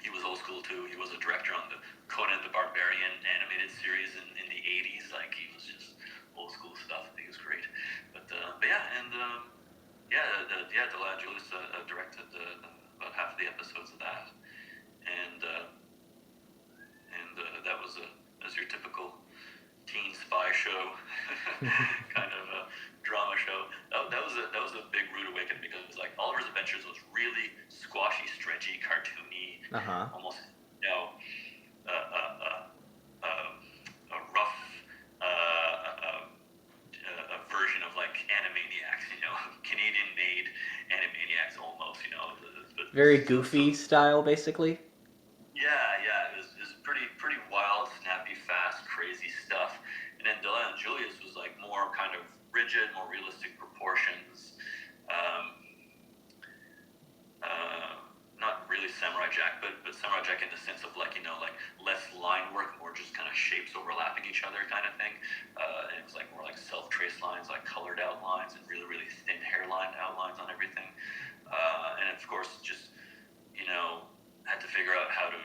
He was old school too. He was a director on the Conan the Barbarian animated series in the 80s. Like, he was just old school stuff. He was great. But yeah, and Delilah and Julius directed about half of the episodes of that, and that was your typical teen spy show, kind of a drama show. That was a big rude awakening, because like Oliver's Adventures was really squashy, stretchy, cartoony, almost a rough a version of like Animaniacs, Canadian-made Animaniacs, Very goofy style, basically. It was pretty wild, snappy, fast, crazy stuff. And then Delilah and Julius was like more kind of rigid, more realistic proportions. Um, Not really Samurai Jack, but Samurai Jack in the sense of like, like less line work, more just kind of shapes overlapping each other kind of thing. And it was like more like self-trace lines, like colored outlines and really, really thin hairline outlines on everything. And of course, just, had to figure out how to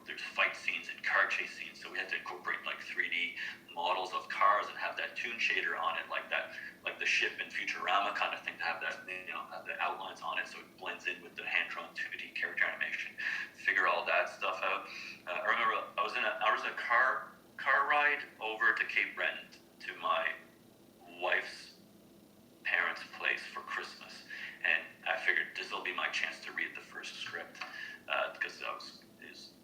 there's fight scenes and car chase scenes, so we had to incorporate like 3D models of cars and have that toon shader on it, like the ship in Futurama kind of thing, to have that have the outlines on it so it blends in with the hand-drawn 2D character animation. Figure all that stuff out. I remember I was a car ride over to Cape Breton to my wife's parents' place for Christmas, and I figured this will be my chance to read the first script, because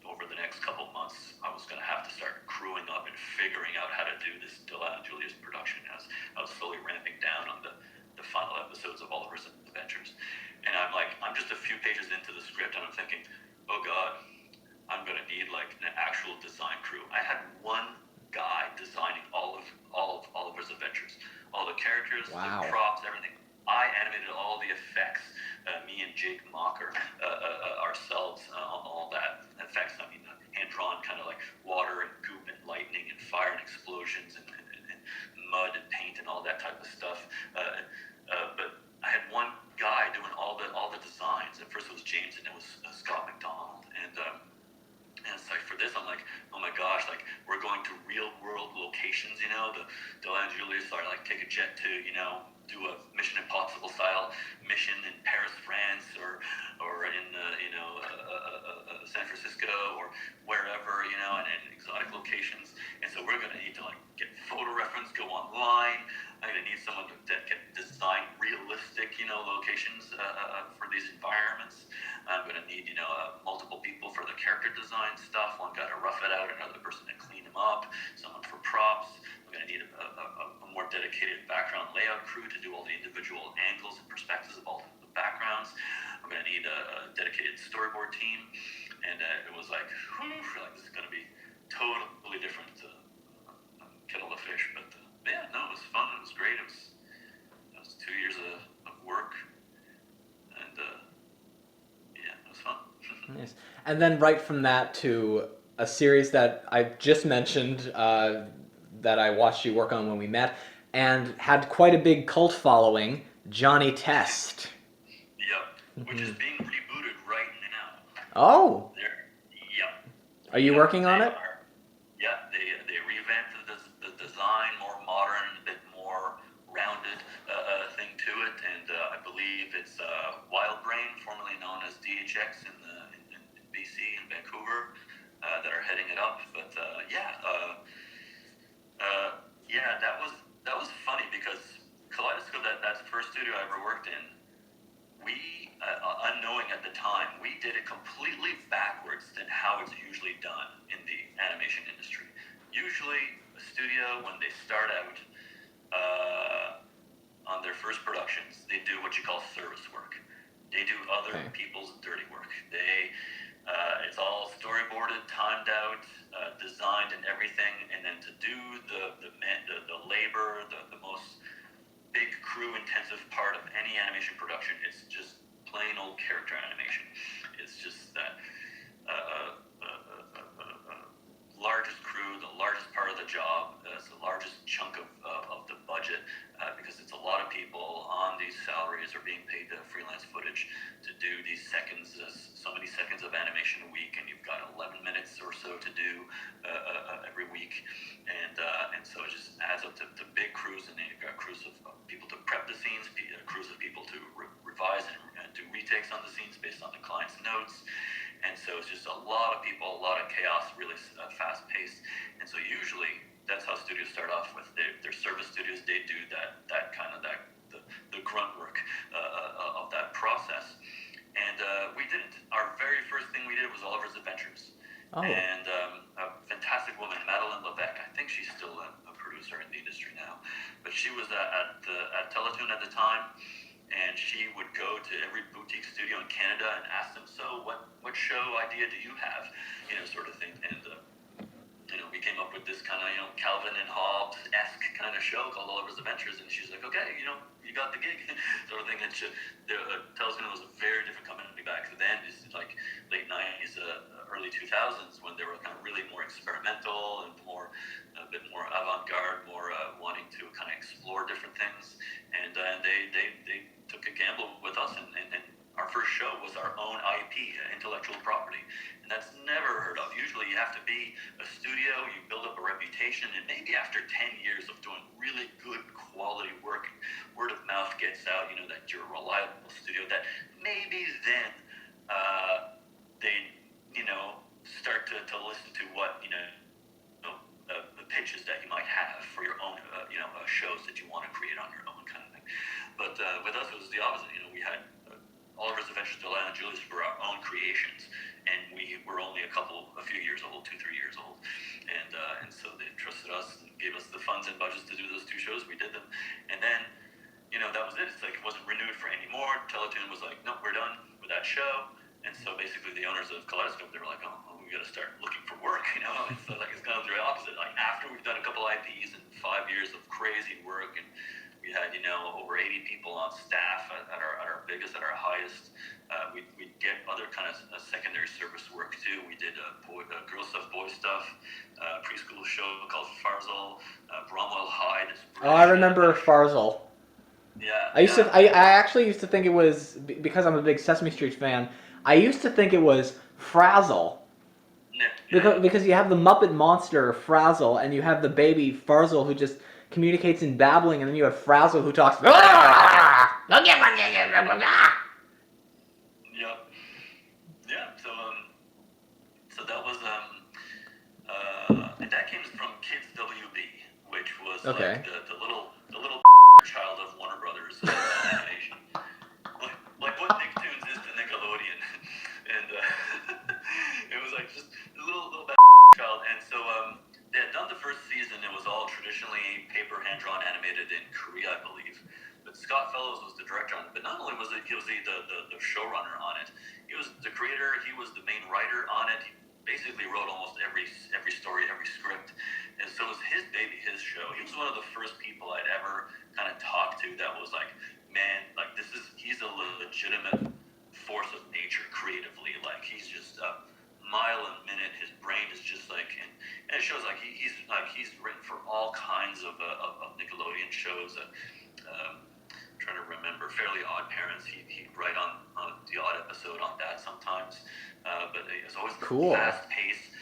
over the next couple months I was going to have to start crewing up and figuring out how to do this Delilah and Julius production as I was slowly ramping down on the final episodes of Oliver's Adventures. And I'm just a few pages into the script and I'm thinking, oh God, I'm going to need like an actual design crew. I had one guy designing all of Oliver's Adventures, all the characters, Wow. the props, everything. I animated all the effects. Me and Jake Mocker ourselves on all that effects. I mean, hand-drawn kind of like water and goop and lightning and fire and explosions and mud and paint and all that type of stuff. But I had one guy doing all the designs. At first it was James and it was Scott McDonald. And it's like, for this, I'm like, oh my gosh, like we're going to real world locations, the Delilah and Julius are like take a jet to, do a Mission Impossible style mission in Paris, France, or in San Francisco or wherever, and exotic locations. And so we're gonna need to like get photo reference, go online. I'm gonna need someone that can design realistic, locations for these environments. I'm gonna need, multiple people for the character design stuff. One guy to rough it out, another person to clean them up, someone for props. I'm gonna need a more dedicated background layout crew to do all the individual angles and perspectives of all the backgrounds. I'm gonna need a dedicated storyboard team, and it was like, this is gonna be totally different kettle of fish. But yeah, no, it was fun. It was great. It was 2 years of work, and yeah, it was fun. Nice. And then right from that to a series that I just mentioned, that I watched you work on when we met, and had quite a big cult following, Johnny Test. Yep, which is being rebooted right now. Oh! Yep. Are you working on it? Yeah, they revamped the design, more modern, a bit more rounded thing to it, and I believe it's Wild Brain, formerly known as DHX in BC and Vancouver, that are heading it up. But that was funny because Kaleidoscope, that's the first studio I ever worked in. We, unknowing at the time, we did it completely backwards than how it's usually done in the animation industry. Usually, a studio, when they start out on their first productions, they do what you call service work. They do other people's dirty work. It's all storyboarded, timed out, designed and everything, and then to do the labor, the most big crew intensive part of any animation production, it's just plain old character animation. It's just that largest crew, the largest part of the job, it's the largest chunk of the budget, because it's a lot of people on these salaries or being paid freelance footage to do these so many seconds of animation a week, and you've got 11 minutes or so to do every week, and so it just adds up to big crews, and then you've got crews of people to prep the scenes, crews of people to revise and do retakes on the scenes based on the client's notes. And so it's just a lot of people, a lot of chaos, really fast-paced. And so usually that's how studios start off with. Their service studios, they do that kind of the grunt work of that process. And we didn't. Our very first thing we did was Oliver's Adventures. Oh. And a fantastic woman, Madeline Levesque, I think she's still a producer in the industry now, but she was at Teletoon at the time. And she would go to every boutique studio in Canada and asked them, so what show idea do you have, sort of thing. And we came up with this kind of Calvin and Hobbes-esque kind of show called Oliver's Adventures, and she's like, okay, you got the gig, sort of thing. And Telescreen was a very different company back then. It's like late 90s, early 2000s, when they were kind of really more experimental and a bit more avant-garde, more wanting to kind of explore different things. And they took a gamble with us, and our first show was our own IP, intellectual property. And that's never heard of. Usually you have to be a studio, you build up a reputation, and maybe after 10 years of doing really good quality work, word of mouth gets out, that you're a reliable studio, that maybe then they, start to listen to what, the pitches that you might have for your own, shows that you want to create on your own kind of thing. But with us, it was the opposite. We had Oliver's Adventures, Delilah and Julius were our own creations, and we were only a few years old, 2-3 years old, and so they trusted us and gave us the funds and budgets to do those 2 shows. We did them, and then, that was it. It's like it wasn't renewed for any more. Teletoon was like, nope, we're done with that show. And so basically the owners of Kaleidoscope, they were like, oh, we got to start looking for work, And so it's kind of the opposite. Like after we've done a couple IPs and 5 years of crazy work, and we had, over 80 people on staff at our biggest, at our highest. We'd get other kind of secondary service work too. We did girl stuff, boy stuff, preschool show called Farzal, Bromwell High. Oh, I remember Farzal. Yeah. I actually used to think it was, because I'm a big Sesame Street fan, I used to think it was Frazzle. Yeah. Because you have the Muppet monster, Frazzle, and you have the baby, Farzal, who just communicates in babbling, and then you have Frazzle, who talks... Yep. Yeah, so that was, and that came from Kids WB, which was okay. Like the little child of Warner Brothers animation. Like what Nicktoons is to Nickelodeon. And it was like just a little child. And so they had done the first season. It was all traditionally paper, hand-drawn, animated in Korea, I believe. But Scott Fellows was the director on it. But not only was he was the showrunner on it, he was the creator, he was the main writer on it. He basically wrote almost every story, every script. And so it was his baby, his show. He was one of the first people I'd ever kind of talked to that was like, man, like he's a legitimate force of nature creatively. Like he's just a mile a minute. His brain is just like, and it shows like he's written for all kinds of Nickelodeon shows. Trying to remember, Fairly Odd Parents. He'd write on the odd episode on that sometimes. But it's always cool. Fast paced,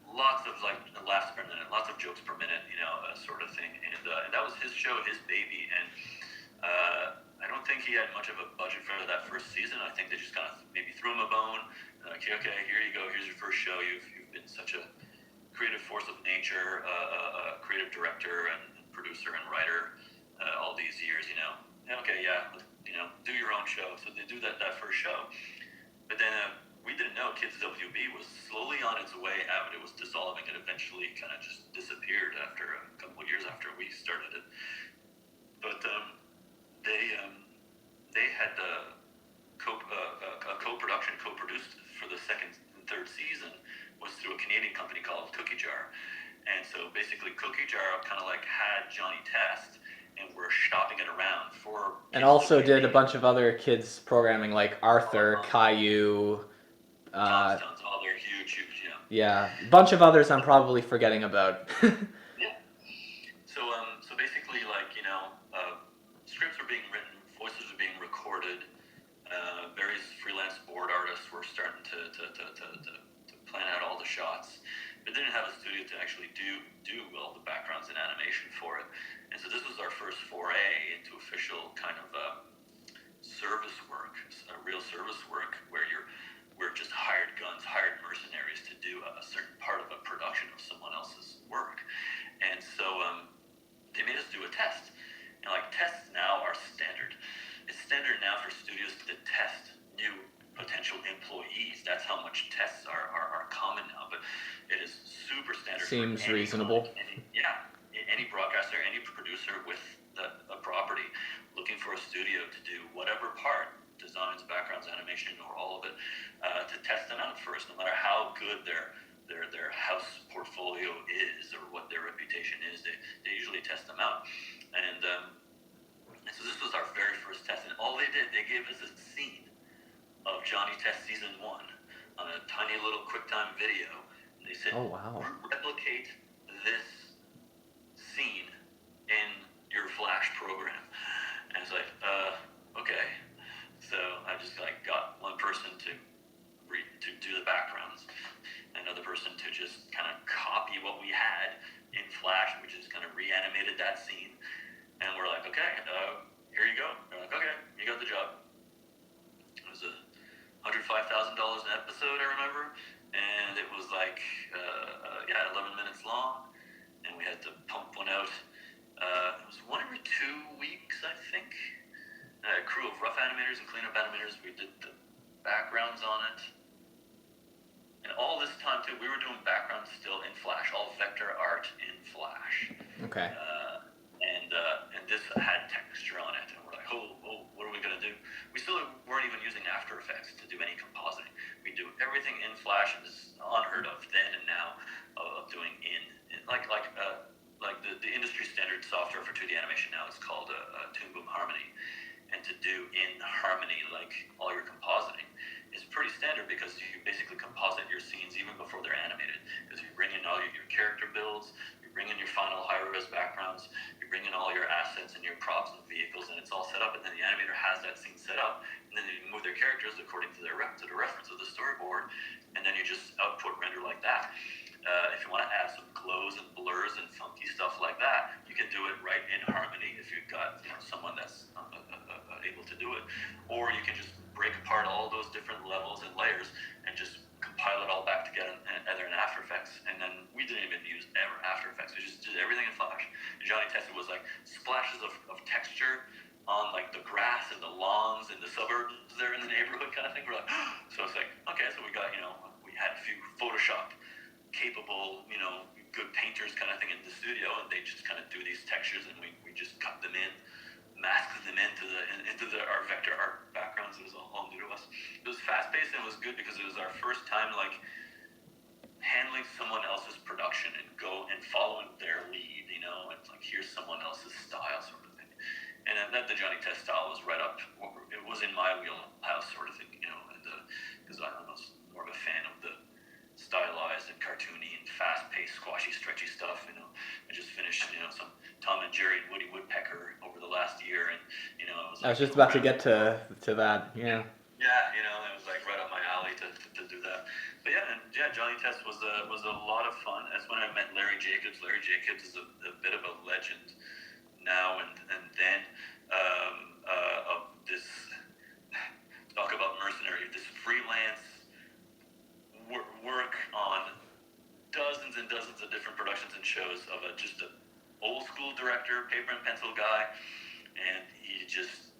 lots of like laughs per minute, lots of jokes per minute, sort of thing. And that was his show, his baby. And I don't think he had much of a budget for that first season. I think they just kind of maybe threw him a bone. Like, okay, here you go. Here's your first show. You've been such a creative force of nature, creative director and producer and writer all these years. Okay, yeah, do your own show. So they do that first show. But then we didn't know Kids WB was slowly on its way out. It was dissolving and eventually kind of just disappeared after a couple of years after we started it. But they had a co-production, co-produced for the second and third season was through a Canadian company called Cookie Jar. And so basically Cookie Jar kind of like had Johnny Test and we're shopping it around for... And also did a bunch of other kids programming like Arthur, Caillou... Johnstones, all their huge, Yeah, a bunch of others I'm probably forgetting about. Yeah. So basically, like, scripts were being written, voices were being recorded, various freelance board artists were starting to plan out all the shots, but didn't have a studio to actually do all the backgrounds and animation for it. And so this was our first foray into official kind of service work, real service work, where we're just hired guns, hired mercenaries to do a certain part of a production of someone else's work. And so they made us do a test. And like tests now are standard. It's standard now for studios to test new potential employees. That's how much tests are common now. But it is super standard. Seems reasonable. Any broadcaster, any producer with a property looking for a studio to do whatever part, designs, backgrounds, animation, good their house portfolio is or what their reputation is. They usually test them out, and so this was our very first test, and all they gave us a scene of Johnny Test season 1 on a tiny little QuickTime video. And they said, "Oh wow, replicate this scene in your Flash program." And I was like, okay. So I just got one person to do the backgrounds, another person to just kind of copy what we had in Flash, which is kind of reanimated that scene. And we're like, okay, here you go. They're like, okay, you got the job. It was $105,000 an episode, I remember, and it was 11 minutes long, and we had to pump one out. It was 1 every 2 weeks, I think. A crew of rough animators and cleanup animators. We did the backgrounds on it. And all this time, too, we were doing backgrounds still in Flash, all vector art in Flash. okay." And this had texture on it. And we're like, oh, what are we going to do? We still weren't even using After Effects to do any compositing. We do everything in Flash, and this is unheard of then and now of doing the industry standard software for 2D animation now is called Toon Boom Harmony. And to do in Harmony, all your compositing, is pretty standard because you basically composite your scenes even before they're animated. Because you bring in all your character builds, you bring in your final high-res backgrounds, you bring in all your assets and your props and vehicles, and it's all set up. And then the animator has that scene set up, and then you move their characters according to the reference of the storyboard, and then you just output render like that. If you want to add some glows and blurs and funky stuff like that, you can do it right in Harmony if you've got someone that's able to do it. Or you can just break apart all those different levels and layers and just compile it all back together in After Effects. And then we didn't even use After Effects. We just did everything in Flash. And Johnny Tested was splashes of texture on the grass and the lawns and the suburbs there in the neighborhood kind of thing. We're like, so it's okay, so we got, we had a few Photoshopped capable, good painters kind of thing in the studio, and they just kind of do these textures, and we just cut them in, masked them into our vector art backgrounds. It was all new to us. It was fast-paced, and it was good because it was our first time handling someone else's production and following their lead, and here's someone else's style sort of thing. And that the Johnny Test style was right up, it was in my wheelhouse sort of thing, and because I was more of a fan of the stylized and cartoony and fast-paced, squashy, stretchy stuff. I just finished, some Tom and Jerry and Woody Woodpecker over the last year, and I was just about to get to that. Yeah. Yeah, it was right up my alley to do that. But Johnny Test was a lot of fun. That's when I met Larry Jacobs. Larry Jacobs is a bit of a legend now and then of this, talk about mercenary, this freelance work on dozens and dozens of different productions and shows of just an old school director, paper and pencil guy, and he just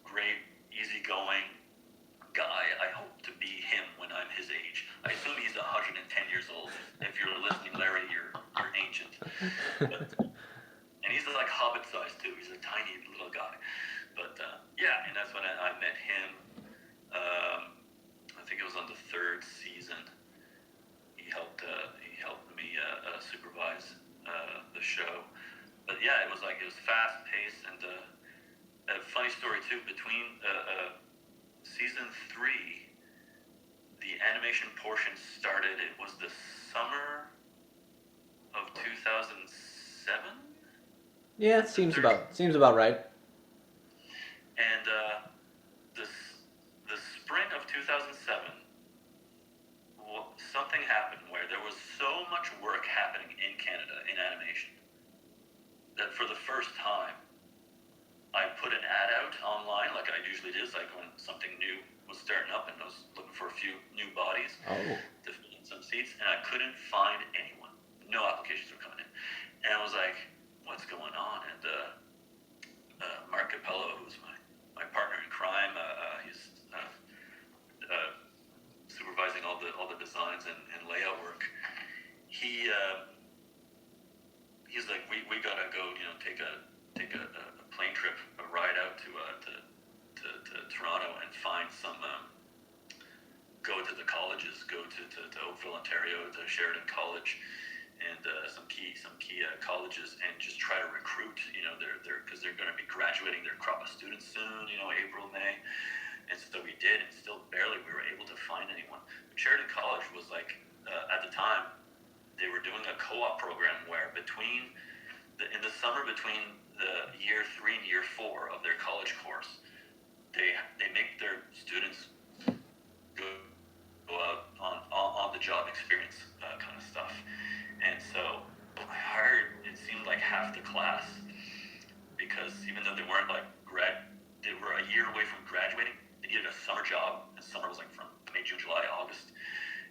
great, easygoing guy. I hope to be him when I'm his age. I assume he's 110 years old. If you're listening, Larry, you're ancient. And he's Hobbit size too. He's a tiny little guy. But and that's when I met him. I think it was on the 3rd season. He helped me supervise the show. But it was fast paced, and a funny story too. Between season 3, the animation portion started. It was the summer of 2007. Yeah, it seems about right. And the spring of 2007, something happened where there was so much work happening in Canada in animation that for the first time, I put an ad out online, like I usually do, when something new was starting up, and I was looking for a few new bodies to fill in some seats, and I couldn't find anyone. No applications were coming in. And I was like, what's going on? And Mark Capello, who's my partner in crime, he's supervising all the designs and layout work. He's like, we gotta go, take a plane trip, a ride out to Toronto and find some, go to the colleges, go to Oakville, Ontario, to Sheridan College, and some key colleges, and just try to recruit. Because they're going to be graduating their crop of students soon. April, May, and so we did, and still barely we were able to find anyone. But Sheridan College was like at the time they were doing a co-op program where in the summer between the year 3 and year 4 of their college course, they make their students go out on the job experience kind of stuff. And so I hired, it seemed like half the class, because even though they weren't like they were a year away from graduating, they needed a summer job, and summer was like from May, June, July, August.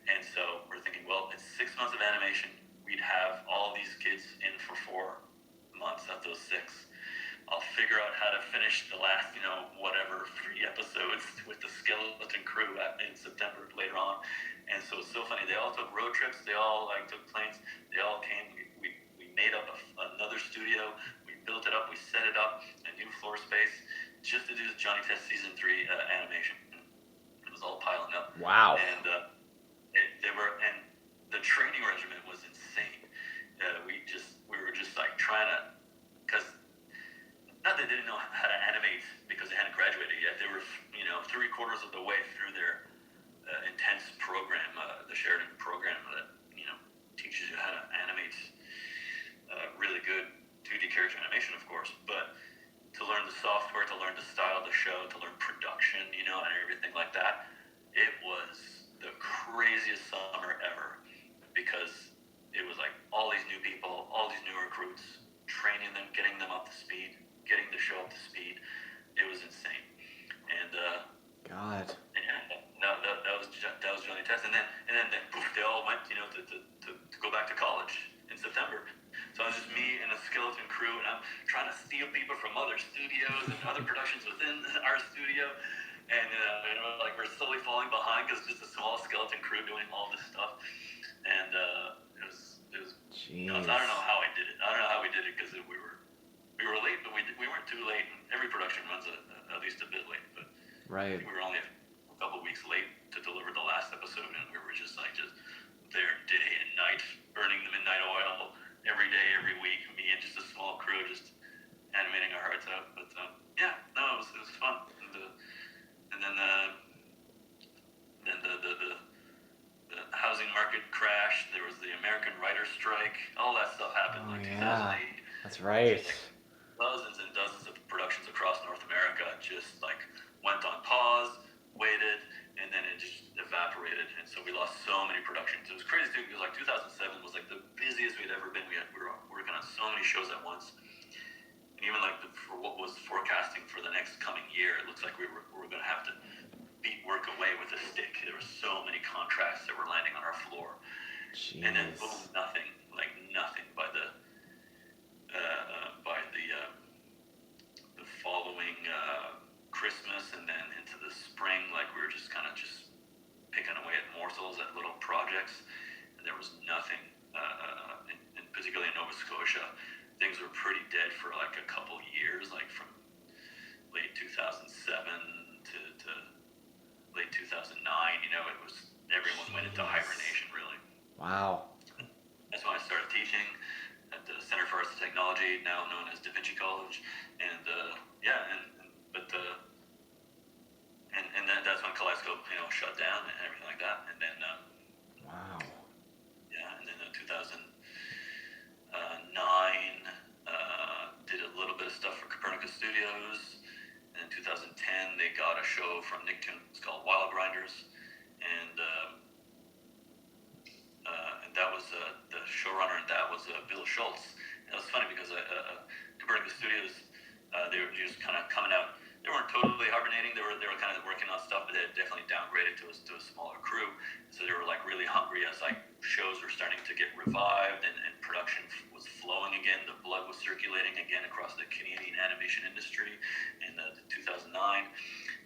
And so we're thinking, well, it's 6 months of animation. We'd have all these kids in for 4 months of those 6. I'll figure out how to finish the last, 3 episodes with the skeleton crew in September later on. And so it's so funny. They all took road trips. They all took planes. They all came. We made up another studio. We built it up. We set it up, a new floor space, just to do the Johnny Test season 3 animation. It was all piling up. Wow. And and the training regimen was insane. We were just like trying to, because not that they didn't know how to animate because they hadn't graduated yet. They were 3/4 of the way through their intense program, the Sheridan program that teaches you how to animate really good 2D character animation, of course, but to learn the software, to learn the style of the show, to learn production, and everything like that. It was the craziest summer ever, because it was like all these new people, all these new recruits, training them, getting them up to speed, getting the show up to speed. It was insane. And God. No, that was Johnny Test, and then poof, they all went, to go back to college in September. So it was just me and a skeleton crew, and I'm trying to steal people from other studios and other productions within our studio, and we're slowly falling behind because it's just a small skeleton crew doing all this stuff, and it was. Jeez. I don't know how I did it. I don't know how we did it, because we were late, but we weren't too late. Every production runs at least a bit late, but right. we were only a couple weeks late to deliver the last episode, and we were just there day and night, burning the midnight oil every day, every week. Me and just a small crew, just animating our hearts out. But it was fun. And then the housing market crashed. There was the American writer's strike. All that stuff happened in 2008. That's right. Dozens and dozens of productions across North America just went on pause, waited, and then it just evaporated. And so we lost so many productions. It was crazy too, because 2007 was the busiest we'd ever been. We were working on so many shows at once. And even for what was forecasting for the next coming year, it looks like we were going to have to beat work away with a stick. There were so many contracts that were landing on our floor. Jeez. And then boom, nothing by the following Christmas, and then into the spring, we were just kind of just picking away at morsels, at little projects, and there was nothing. And particularly in Nova Scotia, things were pretty dead for a couple years, from late 2007 to late 2009. It was everyone went into hibernation, really. Wow. That's when I started teaching at the Center for Arts and Technology, now known as Da Vinci College, and then that's when Kaleidoscope, shut down and everything like that, and then wow. Yeah, and then in 2009, did a little bit of stuff for Copernicus Studios. And in 2010, they got a show from Nicktoons called Wild Grinders, and that was the showrunner, and that was Bill Schultz. And it was funny because Copernicus Studios, they were just kind of coming out. They weren't totally hibernating. They were kind of working on stuff, but they had definitely downgraded to a smaller crew. So they were really hungry as shows were starting to get revived, and production was flowing again. The blood was circulating again across the Canadian animation industry in 2009.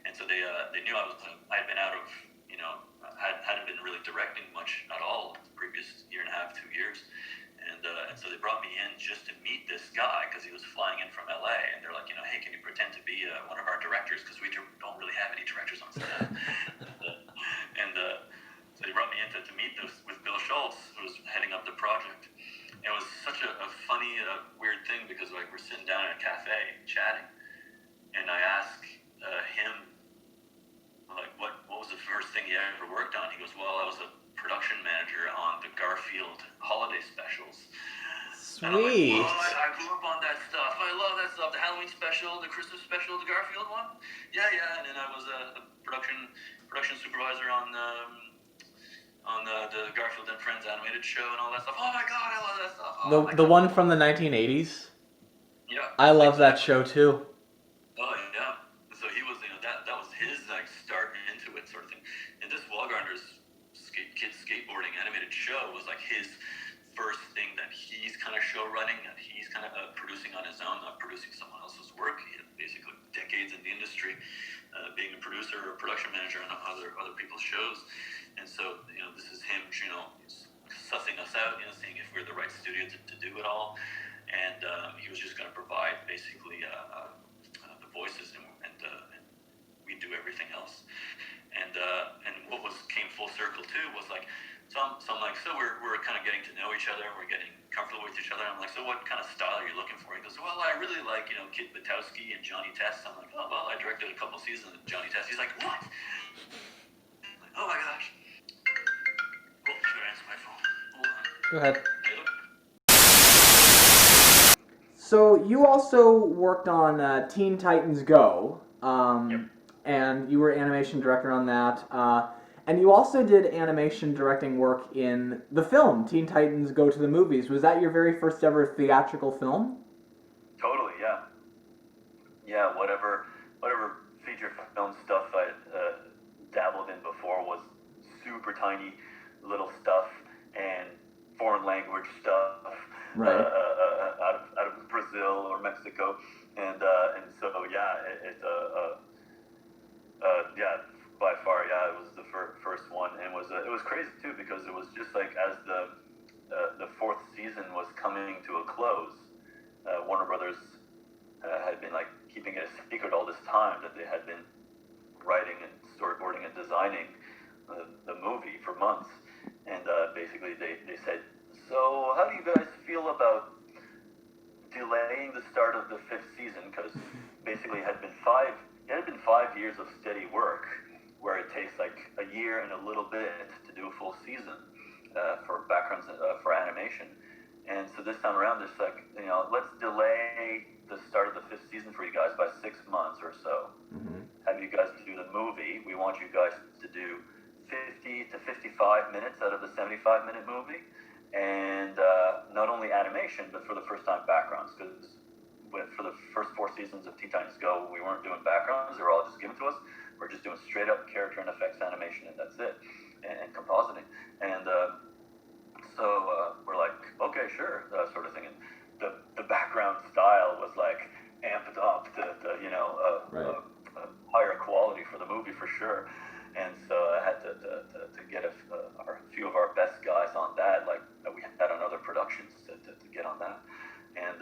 And so they knew I'd been out of, hadn't been really directing much at all the previous year and a half, 2 years. And so they brought me in just to meet this guy, because he was flying in from LA, and they're like, hey, can you pretend to be one of our directors, because we don't really have any directors on staff. to meet with Bill Schultz, who was heading up the project. It was such a funny, weird thing because like we're sitting down at a cafe chatting, and I ask him like what was the first thing he ever worked on. He goes, well, I was a production manager on the Garfield holiday specials. Sweet. And I'm like, well, I grew up on that stuff. I love that stuff. The Halloween special, the Christmas special, the Garfield one. Yeah. And then I was a production supervisor on the Garfield and Friends animated show and all that stuff. Oh my God, I love that stuff. The one from the 1980s? Yeah. I love that show too. Oh yeah. So he was, that was his like start into it sort of thing. And this Wallgrinder's kids skateboarding animated show was like his first thing that he's kind of show running, and he's kind of producing on his own, not producing someone else's work. He had basically decades in the industry, being a producer or production manager on other people's shows. And so, this is him, sussing us out, seeing if we're the right studio to do it all. And he was just going to provide basically the voices, and we do everything else. And what came full circle too was like, so I'm like, so we're kind of getting to know each other, we're getting comfortable with each other. I'm like, so what kind of style are you looking for? He goes, well, I really like Kid Batowski and Johnny Test. I'm like, oh well, I directed a couple seasons of Johnny Test. He's like, what? I'm like, oh my gosh. Oh, I should answer my phone. Hold on. Go ahead. Hello? So you also worked on Teen Titans Go, Yep. and you were animation director on that. And you also did animation directing work in the film Teen Titans Go to the Movies. Was that your very first ever theatrical film? Totally, yeah. Yeah, whatever feature film stuff I dabbled in before was super tiny little stuff and foreign language stuff, Right. out of Brazil or Mexico, and so yeah, by far, yeah, it was the first one, and it was crazy too, because it was just like as the fourth season was coming to a close, Warner Brothers had been like keeping it a secret all this time that they had been writing and storyboarding and designing the movie for months, and basically they said, so how do you guys feel about delaying the start of the fifth season, because basically it had been 5 years of steady work, where it takes like a year and a little bit to do a full season for backgrounds for animation. And so this time around, it's like, let's delay the start of the fifth season for you guys by 6 months or so. Mm-hmm. Have you guys do the movie. We want you guys to do 50 to 55 minutes out of the 75-minute movie, and not only animation, but for the first time backgrounds, because for the first 4 seasons of Teen Titans Go, we weren't doing backgrounds. They were all just given to us. We're just doing straight up character and effects animation, and that's it, and compositing. And so we're like, okay, sure, sort of thing. And the background style was like amped up to Right. higher quality for the movie for sure. And so I had to get a few of our best guys on that, like we had on other productions, to get on that. And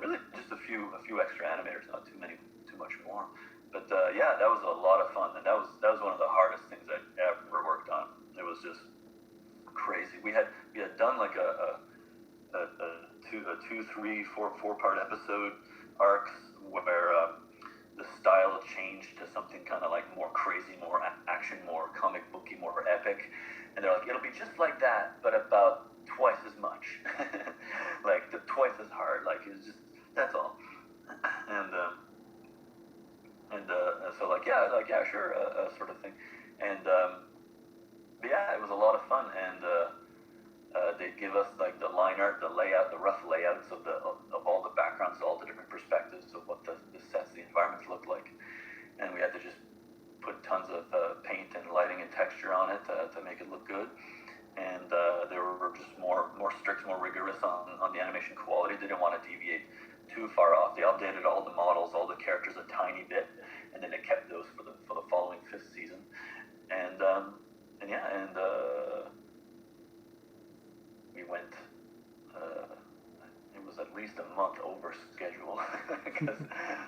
really just a few extra animators, not too much more. But yeah, that was a lot of fun, and that was one of the hardest things I'd ever worked on. It was just crazy. We had done like a 2, 3, 4 part episode arcs where the style changed to something kind of like more crazy, more action, more comic booky, more epic. And they're like, it'll be just like that, but about twice as much, like twice as hard. Like it's just, that's all. And so like yeah, sure, sort of thing. And but yeah, it was a lot of fun. And they'd give us like the line art, the layout, the rough layouts of all the backgrounds, all the different perspectives of what the sets, the environments looked like. And we had to just put tons of paint and lighting and texture on it to make it look good. And they were just more strict, more rigorous on the animation quality. They didn't want to deviate too far off. They updated all the models, all the characters a tiny bit, and then they kept those for the following 5th season. And we went. It was at least a month over schedule because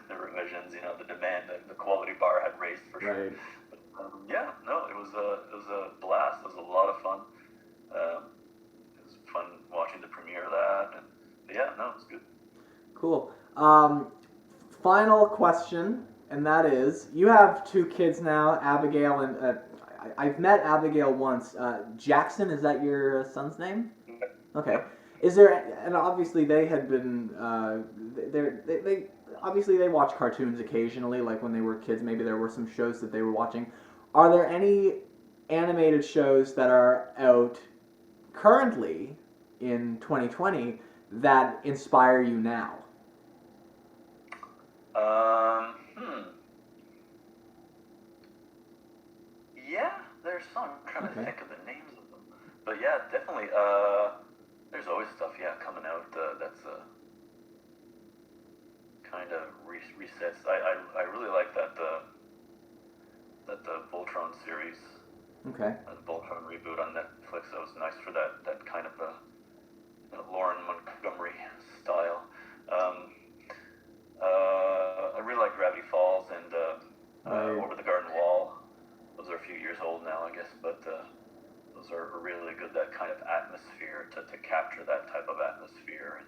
the revisions, the demand, the quality bar had raised for sure. Right. But, yeah, no, it was a blast. It was a lot of fun. Cool. Final question, and that is, you have two kids now, Abigail and I've met Abigail once. Jackson, is that your son's name? Okay. Is there, and obviously they had been, they obviously they watch cartoons occasionally, like when they were kids. Maybe there were some shows that they were watching. Are there any animated shows that are out currently in 2020 that inspire you now? Yeah, there's some. I'm trying to Okay. think of the names of them. But yeah, definitely. There's always stuff, yeah, coming out that's kind of resets. I really like that the Voltron series, Okay. the Voltron reboot on Netflix. That was nice for that kind of Lauren Montgomery style. Um, I really like Gravity Falls and Over the Garden Wall. Those are a few years old now, I guess, but those are really good. That kind of atmosphere, to capture that type of atmosphere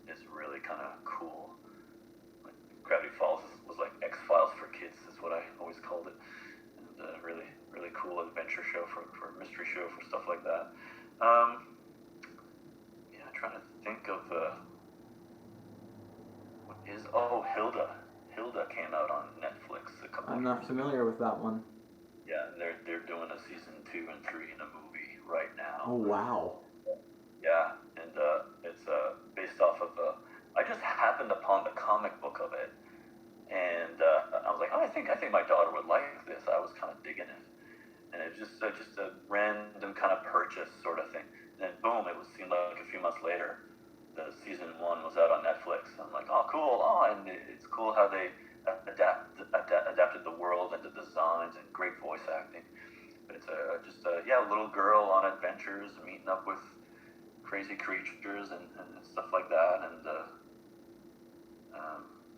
is really kind of cool. Like Gravity Falls was like X-Files for kids, is what I always called it. And really, really cool adventure show for mystery show for stuff like that. Yeah, trying to think of what is Hilda. Hilda came out on Netflix a couple I'm of not years familiar ago. with that one. Yeah, and they're doing a season 2 and 3 in a movie right now. Oh, wow. Yeah, and it's based off of. I just happened upon the comic book of it, and I was like, oh, I think my daughter would like this. I was kind of digging it, and it was just a random kind of purchase sort of thing. And then boom, seemed like a few months later, the season 1 was out on Netflix. I'm like, oh, cool. Oh, and it's cool how they adapted the world and the designs and great voice acting. But it's just a little girl on adventures, meeting up with crazy creatures and stuff like that, and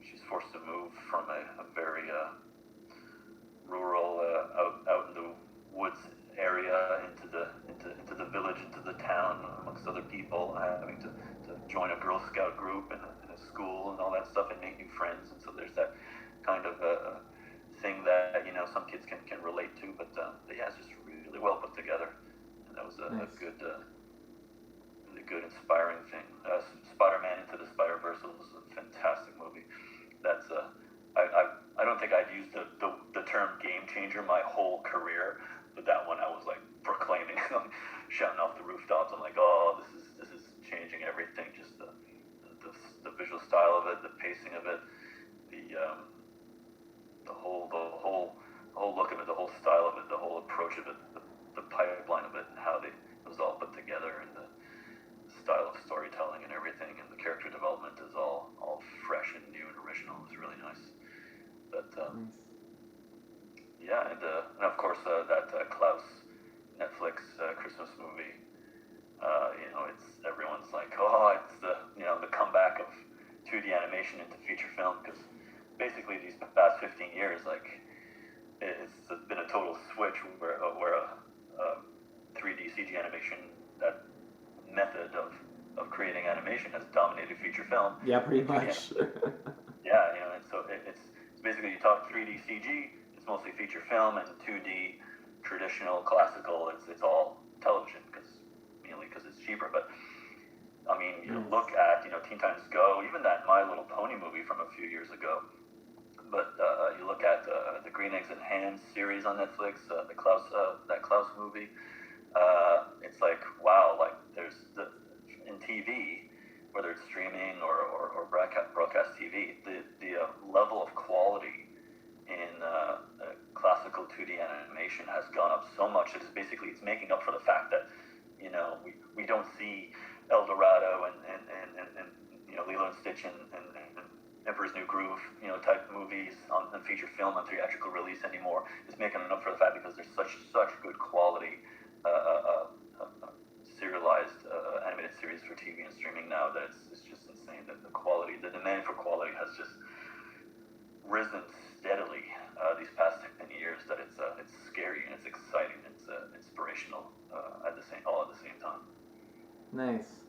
she's forced to move from a very rural, out in the woods area into the village, into the town, amongst other people, having to join a Girl Scout group and a school and all that stuff, and make new friends. And so there's that kind of thing that some kids can relate to. But yeah, it's just really well put together, and that was Nice. a good. Really good, inspiring thing. Spider-Man Into the Spider-Verse was a fantastic movie. That's I don't think I'd used the term game changer my whole career, but that one I was like proclaiming, shouting off the rooftops. I'm like, oh, this is changing everything. Just the visual style of it, the pacing of it, the whole look of it, the whole style of it, the whole approach of it, the pipeline of it, and how it was all put together, and the style of storytelling and everything, and the character development is all fresh and new and original. It's really nice. But Nice. yeah, and of course that Klaus Netflix Christmas movie. It's everyone's like, oh, it's the comeback of 2D animation into feature film, because basically these past 15 years, like it's been a total switch where a 3D CG animation, that method of creating animation, has dominated feature film. Yeah, pretty much. Yeah, and so it's basically, you talk 3D CG, it's mostly feature film, and 2D traditional classical, it's all television, mainly because it's cheaper. But I mean, you look at Teen Titans Go, even that My Little Pony movie from a few years ago. But you look at the Green Eggs and Ham series on Netflix, that Klaus movie. It's like, wow, like there's in TV, whether it's streaming or broadcast TV, the level of quality in classical 2D animation has gone up so much that it's making up for the fact that we don't see El Dorado and Lilo and Stitch and Emperor's New Groove type movies on feature film on theatrical release anymore. It's making up for the fact because there's such good quality serialized animated series for TV and streaming now that it's just insane. That the demand for quality has just risen steadily these past 10 years. That it's scary and it's exciting. It's inspirational all at the same time. Nice.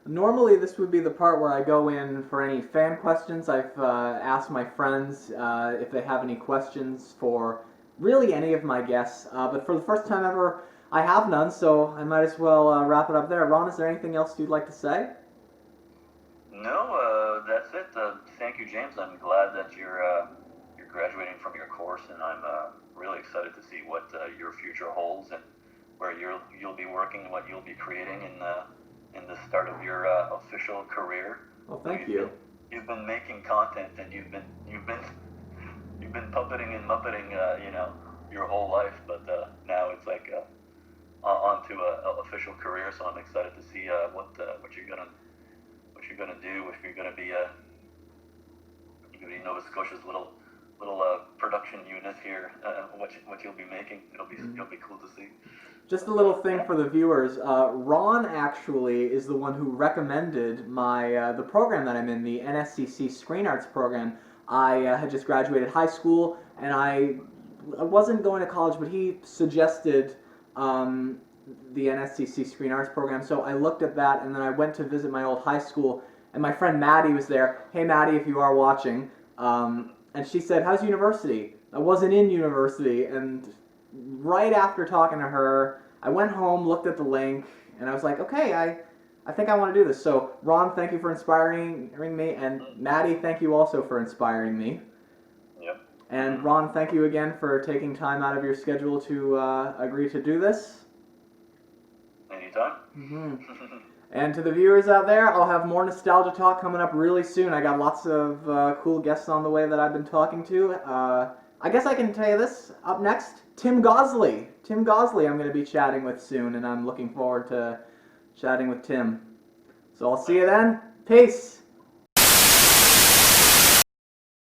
Normally, this would be the part where I go in for any fan questions. I've asked my friends if they have any questions for really any of my guests, but for the first time ever, I have none, so I might as well wrap it up there. Ron, is there anything else you'd like to say? No, that's it. Thank you, James. I'm glad that you're graduating from your course, and I'm really excited to see what your future holds and where you'll be working and what you'll be creating in the start of your official career. Well, thank you. You've been making content, and you've been puppeting and muppeting, your whole life. But now it's like on to a official career. So I'm excited to see what you're gonna do. If you're gonna be Nova Scotia's little production unit here, what you'll be making, it'll be cool to see. Just a little thing for the viewers. Ron actually is the one who recommended the program that I'm in, the NSCC Screen Arts program. I had just graduated high school, and I wasn't going to college, but he suggested the NSCC Screen Arts program. So I looked at that, and then I went to visit my old high school, and my friend Maddie was there. Hey, Maddie, if you are watching. And she said, "How's university?" I wasn't in university, and right after talking to her, I went home, looked at the link, and I was like, okay, I think I want to do this. So, Ron, thank you for inspiring me, and Maddie, thank you also for inspiring me. Yep. And Ron, thank you again for taking time out of your schedule to agree to do this. Anytime. Mm-hmm. And to the viewers out there, I'll have more nostalgia talk coming up really soon. I got lots of cool guests on the way that I've been talking to. I guess I can tell you this. Up next, Tim Gosley. Tim Gosley I'm going to be chatting with soon, and I'm looking forward to chatting with Tim. So I'll see you then. Peace.